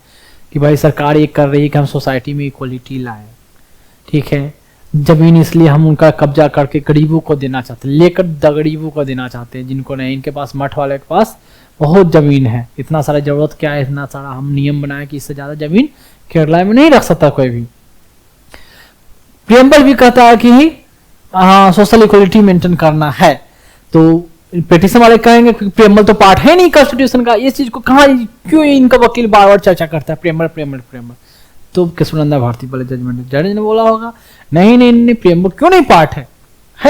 कि भाई सरकार ये कर रही है कि हम सोसाइटी में इक्वलिटी लाएं, ठीक है, जमीन इसलिए हम उनका कब्जा करके गरीबों को देना चाहते हैं, लेकर गरीबों को देना चाहते हैं जिनको नहीं, इनके पास मठ वाले के पास बहुत जमीन है, इतना सारा जरूरत क्या है, इतना सारा हम नियम बनाए कि इससे ज्यादा जमीन केरला में नहीं रख सकता कोई भी। प्रियम्बल भी कहता है कि हाँ सोशल इक्वलिटी मेंटेन करना है, तो पिटीशन वाले कहेंगे कि प्रियम्बल तो पार्ट है नहीं कॉन्स्टिट्यूशन का, इस चीज को कहाँ क्यों इनका वकील बार बार चर्चा करता है प्रियम्बल प्रियम्बल प्रियम्बल। तो केशवानंद भारती वाले जजमेंट जज ने बोला होगा नहीं नहीं नहीं प्रियम्बल क्यों नहीं पार्ट है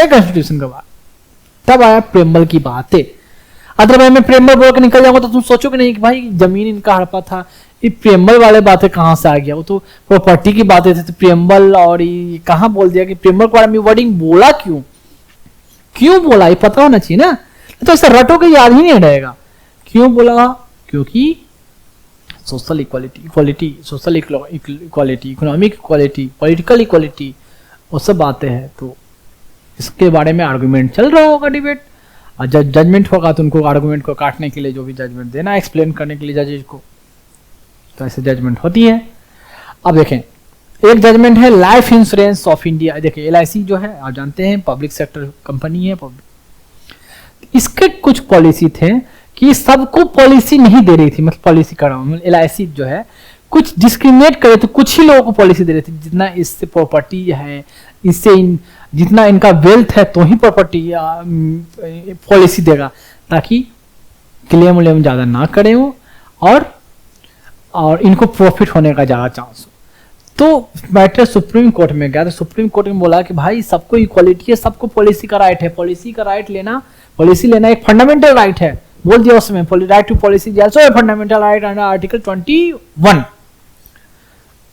कॉन्स्टिट्यूशन का बात। तब आया प्रियम्बल की बातें। अदरवाइज मैं प्रियम्बल बोल के निकल जाऊंगा तो तुम सोचोगे नहीं कि भाई जमीन इनका हड़पा था, ये प्रियम्बल वाले बातें कहाँ से आ गया, वो तो प्रॉपर्टी की बातें थी, तो प्रियम्बल और ये कहाँ बोल दिया कि प्रियम्बल के बारे में वर्डिंग बोला क्यों बोला, ये पता होना चाहिए ना, तो ऐसा रटो के याद ही नहीं रहेगा क्यों बोला, क्योंकि social equality social equality, economic equality, political equality, वो सब बातें हैं। तो इसके बारे में आर्गुमेंट चल रहा होगा, डिबेट, और जब जजमेंट होगा तो उनको आर्गुमेंट को काटने के लिए जो भी जजमेंट देना, एक्सप्लेन करने के लिए जजेज को, तो ऐसे जजमेंट होती है। अब देखें एक जजमेंट है लाइफ इंश्योरेंस ऑफ इंडिया। देखिए LIC जो है आप जानते हैं पब्लिक सेक्टर कंपनी है, इसके कुछ पॉलिसी थे कि सबको पॉलिसी नहीं दे रही थी, मतलब पॉलिसी कर रहा हूं LIC जो है कुछ डिस्क्रिमिनेट करे तो कुछ ही लोगों को पॉलिसी दे रही थी, जितना इससे प्रॉपर्टी है, इससे जितना इनका वेल्थ है तो ही प्रॉपर्टी पॉलिसी देगा, ताकि क्लेम उलेम ज्यादा ना करें वो, और इनको प्रॉफिट होने का ज्यादा चांस हो। तो मैटर सुप्रीम कोर्ट में गया, तो सुप्रीम कोर्ट में बोला कि भाई सबको इक्वालिटी है, सबको पॉलिसी का राइट है, पॉलिसी का राइट लेना, पॉलिसी लेना एक फंडामेंटल राइट है, बोल दिया उसमें right to policy also a fundamental right under article 21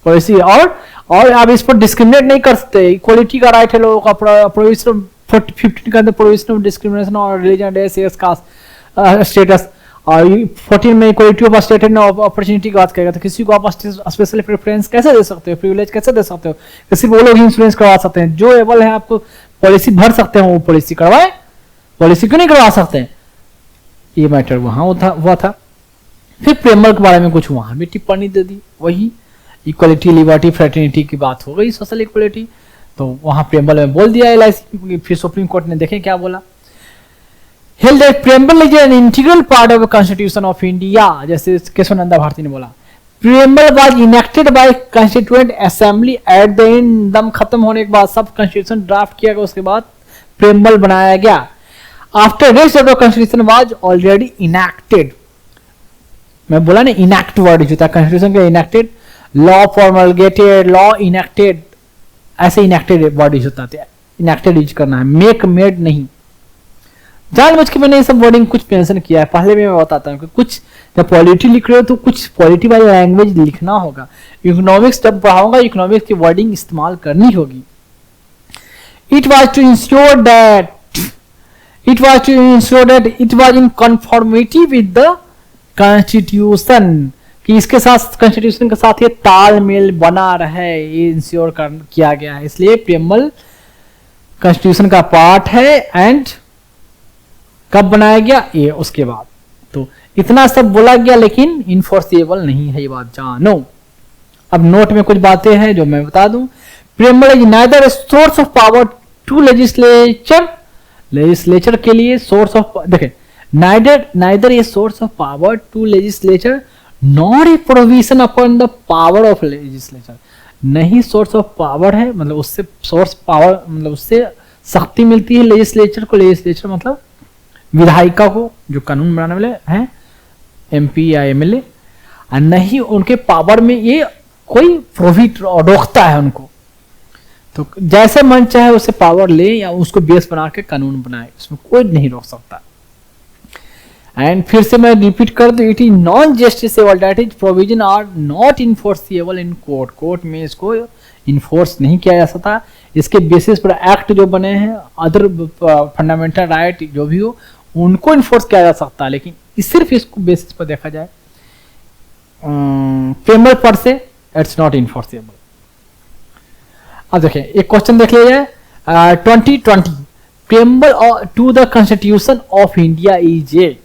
policy, और आप इस पर डिस्क्रिमिनेट नहीं कर सकते, इक्वालिटी का राइट है लोगों का, प्रोविजन 15 के अंदर प्रोविजन ऑफ डिस्क्रिमिनेशन और रिलीजन रेस कास्ट स्टेटस, और 14 में equality of state and opportunity की बात करेगा, तो किसी को आप स्पेशल प्रेफरेंस कैसे दे सकते हो, प्रिविलेज कैसे दे सकते हो, सिर्फ वो लोग इंश्योरेंस करवा सकते हैं जो एबल है, आपको पॉलिसी भर सकते हैं वो पॉलिसी करवाए, पॉलिसी क्यों नहीं करवा सकते हैं, ये मैटर वहां हुआ था। फिर प्रियम्बल के बारे में कुछ वहां भी टिप्पणी दे दी, वही इक्वालिटी लिबर्टी फ्रेटर्निटी की बात हो गई, सोशल इक्वालिटी, तो वहां प्रियम्बल में बोल दिया LIC। फिर सुप्रीम कोर्ट ने देखें क्या बोला, held that preamble is an integral part of the Constitution of India, जैसे केशवानंद भारती ने बोला, preamble was enacted by Constituent Assembly at the end, दम खत्म होने के बाद सब कॉन्स्टिट्यूशन ड्राफ्ट किया गया, उसके बाद preamble बनाया गया, after rest of the Constitution was already enacted। मैं बोला ना इनैक्ट वर्ड जो था कॉन्स्टिट्यूशन का, enacted law promulgated, law enacted, ऐसे इनैक्टेड वर्ड यूज होता है, इनैक्टेड यूज करना है, मेक मेड नहीं। जानबूझ के मैंने ये सब वर्डिंग कुछ मेंशन किया है, पहले भी मैं बताता हूँ कि कुछ जब पॉलिटी लिख रहे हो तो कुछ पॉलिटी वाली लैंग्वेज लिखना होगा, इकोनॉमिक्स जब पढ़ाऊंगा इकोनॉमिक्स की वर्डिंग इस्तेमाल करनी होगी। It was to ensure that it was in conformity with the constitution, कि इसके साथ कॉन्स्टिट्यूशन के साथ ये तालमेल बना रहे, ये इंश्योर किया गया है, इसलिए प्रियम्बल कॉन्स्टिट्यूशन का पार्ट है। एंड कब बनाया गया, ये उसके बाद। तो इतना सब बोला गया लेकिन इनफोर्सेबल नहीं है, ये बात जानो। अब नोट में कुछ बातें हैं जो मैं बता दूं। Preamble is neither source of power to legislature के लिए सोर्स ऑफ, देखें neither a source of power to legislature not a provision upon the power of legislature, नहीं सोर्स ऑफ पावर है, मतलब उससे सोर्स पावर मतलब उससे शक्ति मिलती है लेजिस्लेचर को, लेजिस्लेचर मतलब विधायिका को जो कानून बनाने वाले हैं MP या MLA, और नहीं उनके पावर में ये कोई प्रोविट रोकता है उनको, तो जैसे मन चाहे उसे पावर ले या उसको बेस बना के कानून बनाए, उसमें कोई नहीं रोक सकता। एंड फिर से मैं रिपीट कर दूं, it is non justiciable, that is provision are not enforceable in court, court में इसको इन्फोर्स नहीं किया जा सकता, इसके बेसिस पर एक्ट जो बने हैं अदर फंडामेंटल राइट जो भी हो उनको इन्फोर्स किया जा सकता है, लेकिन सिर्फ इसको बेसिस पर देखा जाए प्रियम्बल पर से इट्स नॉट इन्फोर्सेबल। अब देखिए एक क्वेश्चन देख लिया जाए 2020 preamble to the constitution of India is a,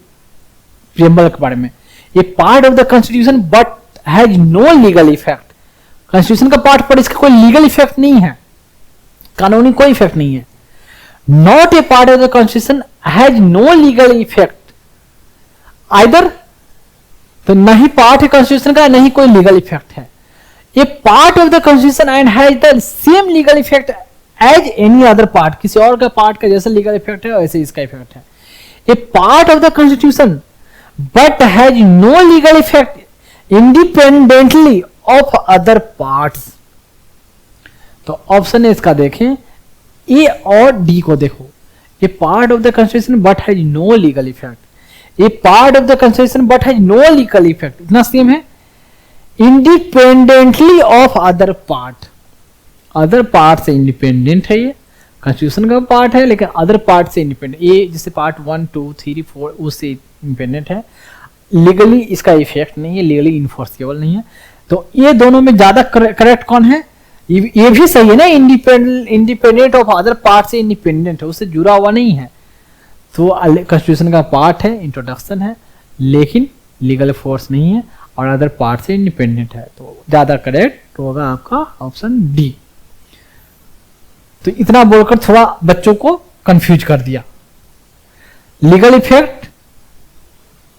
preamble के बारे में, ये part of the constitution but has no legal effect, constitution का पार्ट पर इसका कोई लीगल इफेक्ट नहीं है, कानूनी कोई इफेक्ट नहीं है। Not a part of the constitution has no legal effect, either तो नहीं पार्ट है कॉन्स्टिट्यूशन का, नहीं कोई लीगल इफेक्ट है। A part of the constitution and has the same legal effect as any other part, किसी और का पार्ट का जैसा लीगल इफेक्ट है वैसे इसका इफेक्ट है। A part of the constitution but has no legal effect independently of other parts. तो ऑप्शन है इसका देखें, ए और डी को देखो। A part of the constitution but has no legal effect, a part of the constitution but has no legal effect, इतना same है। Independently of other part, other part से इंडिपेंडेंट है, ये कॉन्स्टिट्यूशन का part है लेकिन अदर पार्ट से independent, ये जैसे पार्ट 1 2 3 4 उससे इंडिपेंडेंट है, लीगली इसका इफेक्ट नहीं है, लीगली इन्फोर्सेबल नहीं है। तो ये दोनों में ज्यादा करेक्ट कौन है? ये भी सही है ना, इंडिपेंडेंट ऑफ अदर पार्ट से इंडिपेंडेंट है, उससे जुड़ा हुआ नहीं है। तो कॉन्स्टिट्यूशन का पार्ट है, इंट्रोडक्शन है, लेकिन लीगल फोर्स नहीं है और अदर पार्ट से इंडिपेंडेंट है, तो ज्यादा करेक्ट होगा आपका ऑप्शन डी। तो इतना बोलकर थोड़ा बच्चों को कंफ्यूज कर दिया। Legal effect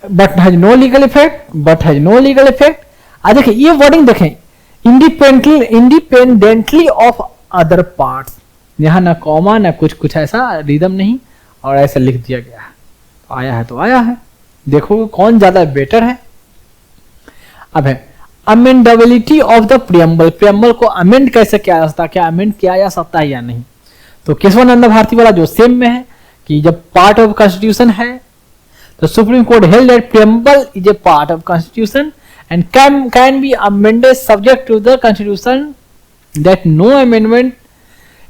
but has no legal effect, but has no legal effect. आ देखिए ये वर्डिंग देखें, इंडिपेंडेंटली ऑफ अदर पार्ट्स, यहां ना कॉमा ना कुछ ऐसा रिदम नहीं और ऐसा लिख दिया गया है, आया है तो आया है। देखो कौन ज्यादा बेटर है। अब है amendability of the preamble, preamble को अमेंड कैसे किया जा सकता है, क्या अमेंड किया जा सकता है या नहीं। तो केशवानंद भारती वाला जो सेम में है कि जब पार्ट ऑफ कॉन्स्टिट्यूशन है तो supreme court held that preamble is a part of constitution and can be amended subject to the constitution that no amendment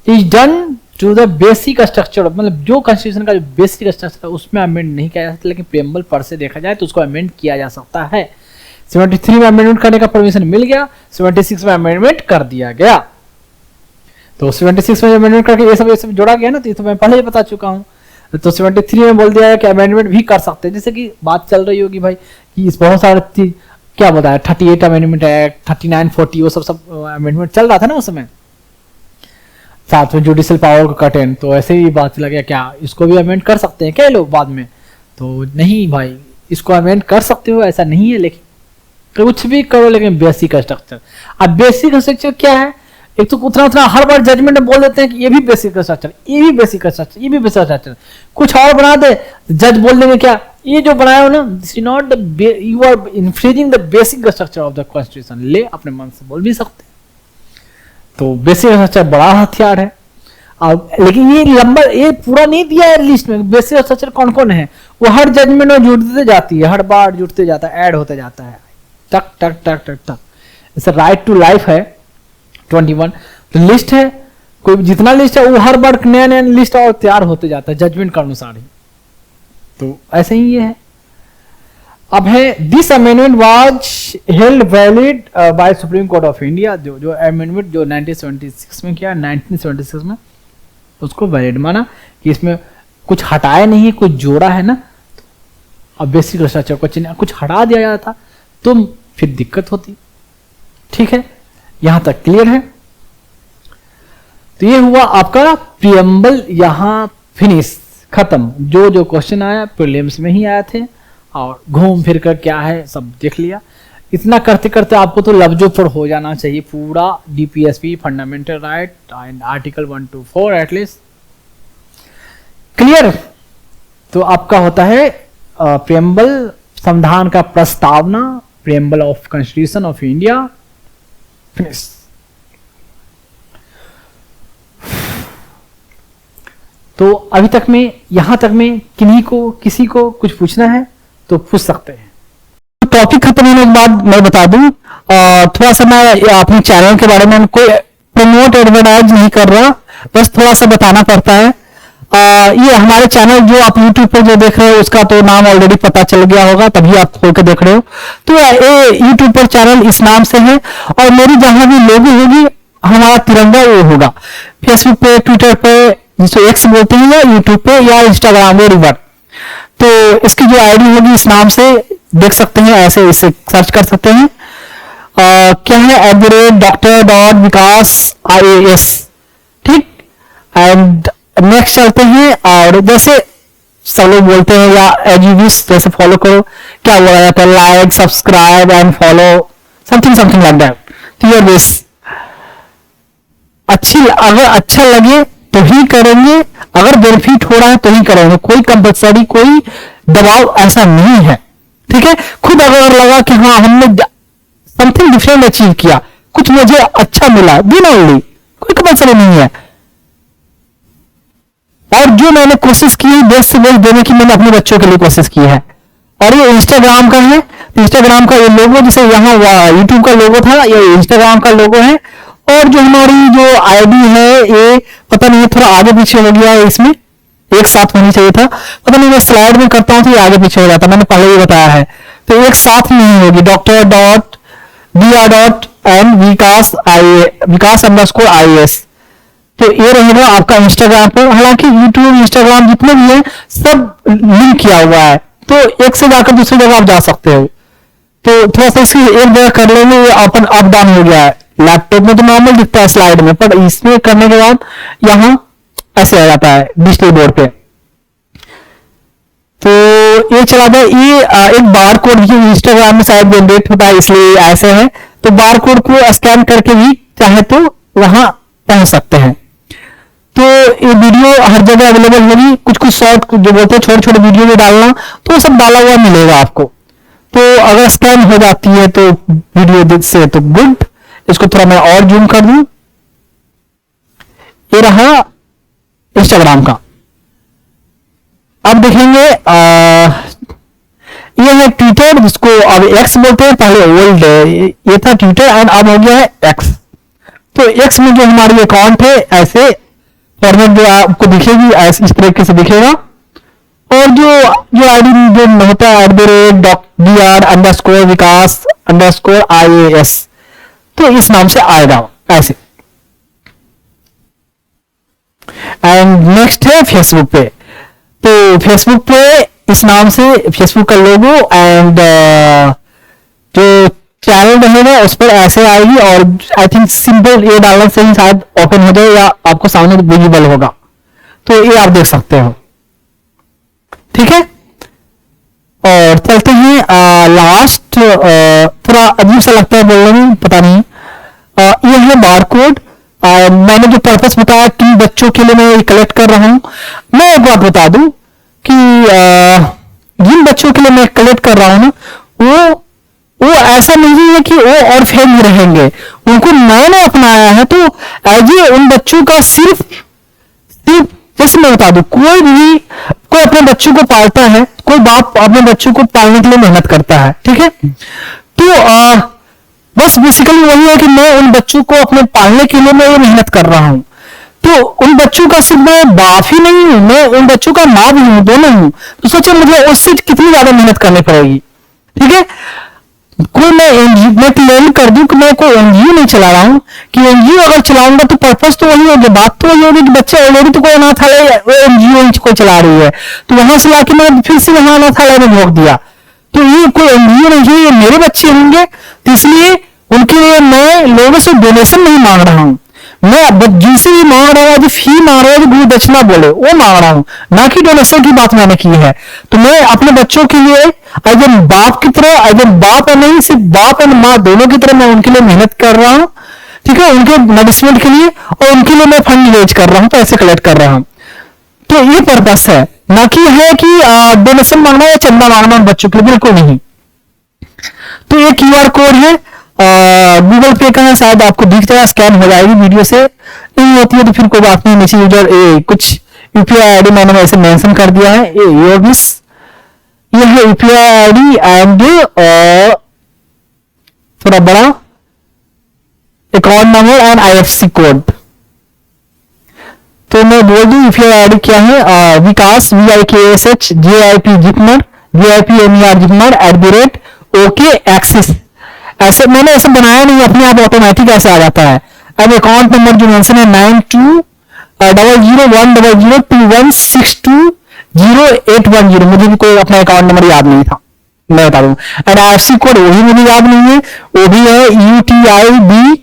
is done to the basic structure, मतलब जो constitution का जो basic structure है उसमें amend नहीं किया जा सकता, लेकिन प्रियम्बल पर से देखा जाए तो उसको अमेंड किया जा सकता है। 73 में अमेंडमेंट करने का परमिशन मिल गया, 76 में अमेंडमेंट कर दिया गया। तो 76 में अमेंडमेंट करके ये सब जोड़ा गया ना, तो ये तो मैं पहले ही बता चुका हूं। तो 73 में बोल दिया है कि अमेंडमेंट भी कर सकते हैं, जैसे कि बात चल रही होगी भाई कि इस बहुत सारे क्या बताया 38 अमेंडमेंट एक्ट 39 40 वो सब अमेंडमेंट चल रहा था ना उस समय, साथ में जुडिशियल पावर को कटेन, तो ऐसे ही बात चला गया क्या इसको भी अमेंड कर सकते हैं क्या लोग बाद में। तो नहीं भाई, इसको अमेंड कर सकते हो ऐसा नहीं है, लेकिन कुछ भी करो लेकिन बेसिक स्ट्रक्चर। अब बेसिक स्ट्रक्चर क्या है, एक तो उतना हर बार जजमेंट में बोल देते हैं कि ये भी बेसिक स्ट्रक्चर, ये भी बेसिक स्ट्रक्चर, ये भी बेसिक स्ट्रक्चर, कुछ और बना दे जज बोल देंगे क्या ये जो बनाया हो ना this is not the, you are infringing the basic structure of the constitution, ले अपने मन से बोल भी सकते। तो बेसिक स्ट्रक्चर बड़ा हथियार है। अब लेकिन ये लंबा ये पूरा नहीं दिया है लिस्ट में, बेसिक स्ट्रक्चर कौन कौन है वो हर जजमेंट में जुड़ते जाती है, हर बार जुड़ते जाता है, ऐड होते जाता है, टक टक टक टक टक। जैसे राइट टू लाइफ है 21, तो लिस्ट है, कोई जितना लिस्ट है वो हर बार नया नया लिस्ट और तैयार होते जाता है जजमेंट के अनुसार ही। तो ऐसे ही ये है। अब है this amendment was held valid by supreme court of India, जो अमेंडमेंट जो 1976 में किया, 1976 में उसको वैलिड माना कि इसमें कुछ हटाया नहीं है, कुछ जोड़ा है ना। अब बेसिक स्ट्रक्चर को कुछ हटा दिया जाता तो फिर दिक्कत होती। ठीक है, यहां तक क्लियर है। तो ये हुआ आपका प्रियम्बल, यहां फिनिश, खत्म। जो क्वेश्चन आया प्रीलिम्स में ही आए थे और घूम फिर कर क्या है सब देख लिया। इतना करते करते आपको तो लफ्जों पर हो जाना चाहिए पूरा DPSP, fundamental right and article 1 to 4 at least clear. तो आपका होता है प्रियम्बल, संविधान का प्रस्तावना, preamble of constitution of India, finish. तो अभी तक में यहां तक में किन्हीं को किसी को कुछ पूछना है तो पूछ सकते हैं। टॉपिक खत्म होने के बाद मैं बता दूं, थोड़ा सा मैं अपने चैनल के बारे में कोई प्रमोट एडवर्टाइज नहीं कर रहा, बस थोड़ा सा बताना पड़ता है। ये हमारे चैनल जो आप YouTube पर जो देख रहे हो उसका तो नाम ऑलरेडी पता चल गया होगा, तभी आप खोल के देख रहे हो। तो ये YouTube पर चैनल इस नाम से है और मेरी जहां भी लोगो होगी हमारा तिरंगा वो होगा। फेसबुक पे, ट्विटर पे, जिसको एक्स बोलते हैं, या यूट्यूब पे या इंस्टाग्राम वेरीवर। तो इसकी जो आईडी होगी इस नाम से देख सकते हैं, ऐसे इसे सर्च कर सकते हैं। क्या है, @Dr.Vikas ठीक। एंड नेक्स्ट चलते हैं, और जैसे सब लोग बोलते हैं या एज यू विश जैसे फॉलो करो, क्या बोला जाता है, like subscribe and follow something something like that. तो योर विश, अगर अच्छा लगे तो ही करेंगे, अगर बेनिफिट हो रहा है तो ही करेंगे, कोई कंपल्सरी कोई दबाव ऐसा नहीं है, ठीक है। खुद अगर लगा कि हाँ हमने समथिंग डिफरेंट अचीव किया, कुछ मुझे अच्छा मिला, दिन ओनली, कोई कंपल्सरी नहीं है। और जो मैंने कोशिश की है बेस्ट से बेस्ट देने की, मैंने अपने बच्चों के लिए कोशिश की है। और ये इंस्टाग्राम का है, इंस्टाग्राम का ये लोगो, जैसे यहाँ यूट्यूब का लोगो था, ये इंस्टाग्राम का लोगो है। और जो हमारी जो आईडी है ये पता नहीं थोड़ा आगे पीछे हो गया है, इसमें एक साथ होनी चाहिए था, पता नहीं मैं स्लाइड में करता हूं तो ये आगे पीछे हो जाता, मैंने पहले ही बताया है। तो एक साथ नहीं होगी, Dr.Vikas_IAS। तो ये रहेगा आपका इंस्टाग्राम पर। हालांकि यूट्यूब इंस्टाग्राम जितने भी है सब लिंक किया हुआ है, तो एक से जाकर दूसरी जगह आप जा सकते हो। तो थोड़ा सा इसी एक जगह कर लेंगे, ये ओपन अप डाउन हो गया है। लैपटॉप में तो नॉर्मल दिखता है स्लाइड में, पर इसमें करने के बाद यहाँ ऐसे आ जाता है डिजिटल बोर्ड पे। तो ये चला गया, ये एक बार कोड भी इंस्टाग्राम में शायद जनरेट होता है, इसलिए ऐसे है। तो बार कोड को स्कैन करके भी चाहे तो वहां पहुंच सकते हैं। तो ये वीडियो हर जगह अवेलेबल होगी, कुछ कुछ शॉर्ट जो बोलते हैं छोटे छोटे वीडियो में डालना, तो वो सब डाला हुआ मिलेगा आपको। तो अगर स्कैन हो जाती है तो वीडियो से तो गुड। इसको थोड़ा मैं और जूम कर दूं, ये रहा इंस्टाग्राम का। अब देखेंगे ये है ट्विटर, जिसको अब एक्स बोलते हैं, पहले ओल्ड ये था ट्विटर एंड अब हो गया है एक्स। तो एक्स में जो हमारी अकाउंट है ऐसे फॉर्मेट जो आपको दिखेगी ऐसे इस तरीके से दिखेगा। और जो आईडी जो होता है @Dr_Vikas_IAS, तो इस नाम से आएगा ऐसे। एंड नेक्स्ट है फेसबुक पे। तो फेसबुक पे इस नाम से फेसबुक का लोगो एंड जो चैनल रहेगा उस पर ऐसे आएगी। और आई थिंक सिंपल ये डालने से ही शायद ओपन हो जाए या आपको सामने विजिबल होगा, तो ये आप देख सकते हो, ठीक है। और चलते हैं लास्ट, थोड़ा अजीब सा लगता है बोलने में, पता नहीं। ये है बार कोड। मैंने जो पर्पस बताया कि बच्चों के लिए मैं ये कलेक्ट कर रहा हूं, मैं एक बात बता दूं कि जिन बच्चों के लिए मैं कलेक्ट कर रहा हूं ना, वो ऐसा नहीं है कि वो और फेल ही रहेंगे, उनको मैंने अपनाया है। तो एज ए उन बच्चों का सिर्फ जैसे मैं बता दूं, कोई अपने बच्चों को पालता है, कोई बाप अपने बच्चों को पालने के लिए मेहनत करता है, ठीक है। तो बस बेसिकली वही है कि मैं उन बच्चों को अपने पालने के लिए मैं ये मेहनत कर रहा हूं। तो उन बच्चों का सिर्फ मैं बाप ही नहीं हूं, मैं उन बच्चों का माँ भी हूं, दोनों हूं। तो सोचिए मुझे उससे कितनी ज्यादा मेहनत करनी पड़ेगी, ठीक है। कोई मैं क्लियर कर दूं कि मैं कोई एनजीओ नहीं चला रहा हूं, कि एनजीओ अगर चलाऊंगा तो पर्पस तो वही होगी, बात तो वही होगी कि बच्चे ऑलरेडी तो कोई अनाथालय एनजीओ कोई चला रही है, तो वहां से लाके मैं फिर से वहां अनाथालय में भोग दिया। तो ये कोई एनजीओ नहीं है, ये मेरे बच्चे होंगे, तो इसलिए उनके लिए मैं लोगों से डोनेशन नहीं मांग रहा हूं। मैं जिनसे भी मांग रहा हूं, जो फी मांग रहा हूं, जो गुरु दक्षिणा बोले वो मांग रहा हूं, ना कि डोनेशन की बात मैंने की है। तो मैं अपने बच्चों के लिए एज एन बाप की तरह, एज एन बाप और नहीं सिर्फ बाप एंड माँ दोनों की तरह मैं उनके लिए मेहनत कर रहा हूं, ठीक है, उनके नरिशमेंट के लिए, और उनके लिए मैं फंड रेज कर रहा हूं, पैसे कलेक्ट कर रहा हूं। तो ये पर्पस है, ना कि है कि डोनेशन मांगना या चंदा मांगना बच्चों के लिए, बिल्कुल नहीं। तो ये क्यूआर कोड है, गूगल पे का है, शायद आपको दिख जाएगा, स्कैन हो जाएगी वीडियो से। नहीं होती है तो फिर कोई बात नहीं, नीचे यूजर कुछ यूपीआई आईडी मैंने वैसे मेंशन कर दिया है, ये है यूपीआई आईडी एंड थोड़ा बड़ा account number and IFSC code. तो मैं बोल दूं यूपीआई आईडी क्या है, विकास VIKASH JIP JIPMER JIPMER JIPMER @OK axis. ऐसे मैंने ऐसे बनाया नहीं, अपने आप ऑटोमेटिक ऐसे आ जाता है। अब अकाउंट नंबर जो मेंशन है 92 00100216200810। मुझे भी कोई अपना अकाउंट नंबर याद नहीं था, मैं बता दूं। एंड IFSC कोड वही मुझे याद नहीं है, वो भी है UTIB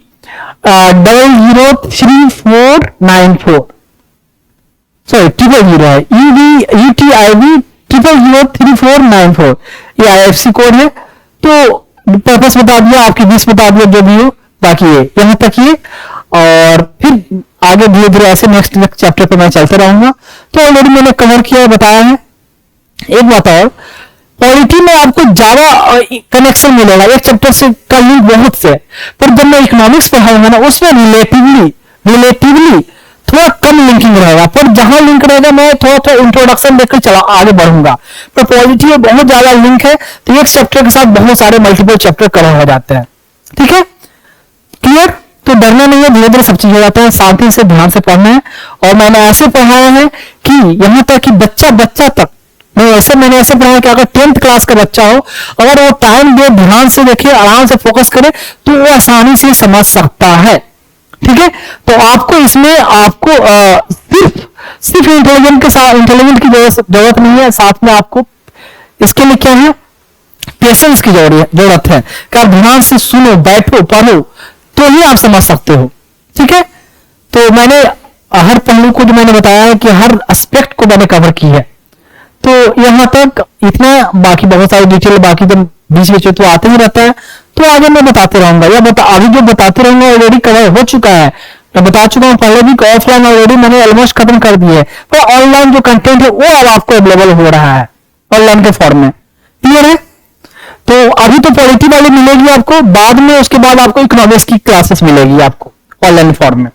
003494, सॉरी 000 है, UTIB 003494, ये IFSC कोड है। तो पर्पस बता दिया, आपकी दिस बता दिया, जो भी हो, बाकी ये यहां तक ये, और फिर आगे धीरे धीरे ऐसे नेक्स्ट चैप्टर पे मैं चलते रहूंगा। तो ऑलरेडी मैंने कवर किया है, बताया है। एक बात और, पॉलिटी में आपको जावा कनेक्शन मिलेगा, एक चैप्टर से का लिंक बहुत से, पर जब मैं इकोनॉमिक्स पढ़ाऊंगा ना, उसमें रिलेटिवली थोड़ा कम लिंकिंग रहेगा, पर जहां लिंक रहेगा मैं थोड़ा थोड़ा इंट्रोडक्शन देकर चला आगे बढ़ूंगा। पर पॉलिटी में बहुत ज्यादा लिंक है, तो एक चैप्टर के साथ बहुत सारे मल्टीपल चैप्टर कवर हो जाते हैं। ठीक है, क्लियर? तो डरना नहीं है, धीरे धीरे सब चीज हो जाता है, शांति से ध्यान से पढ़ना है। और मैंने ऐसे पढ़ाया है कि यहां तक कि बच्चा तक मैंने ऐसे पढ़ाया कि अगर 10th क्लास का बच्चा हो, अगर वो टाइम दे, ध्यान से देखे, आराम से फोकस करे, तो वो आसानी से समझ सकता है। ठीक है, तो आपको इसमें आपको सिर्फ इंटेलिजेंट की जरूरत नहीं है, साथ में आपको इसके लिए क्या है, पेशेंस की जरूरत है कि आप ध्यान से सुनो, बैठो, पढ़ो, तो ही आप समझ सकते हो। ठीक है, तो मैंने हर पहलू को जो मैंने बताया है कि हर एस्पेक्ट को मैंने कवर की है। तो यहां तक इतना, बाकी बहुत सारी डिटेल बाकी जब बीच बीच में तो आते ही रहता है, तो आगे मैं बताते रहूंगा, या अभी जो बताते रहूंगा ऑलरेडी कवर हो चुका है, मैं बता चुका हूं पहले भी। ऑफलाइन ऑलरेडी मैंने ऑलमोस्ट खत्म कर दिए है, पर ऑनलाइन जो कंटेंट है वो अब आपको अवेलेबल हो रहा है ऑनलाइन के फॉर्म में। क्लियर है? तो अभी तो पॉलिटी वाली मिलेगी आपको, बाद में उसके बाद आपको इकोनॉमिक्स की क्लासेस मिलेगी आपको ऑनलाइन फॉर्म में।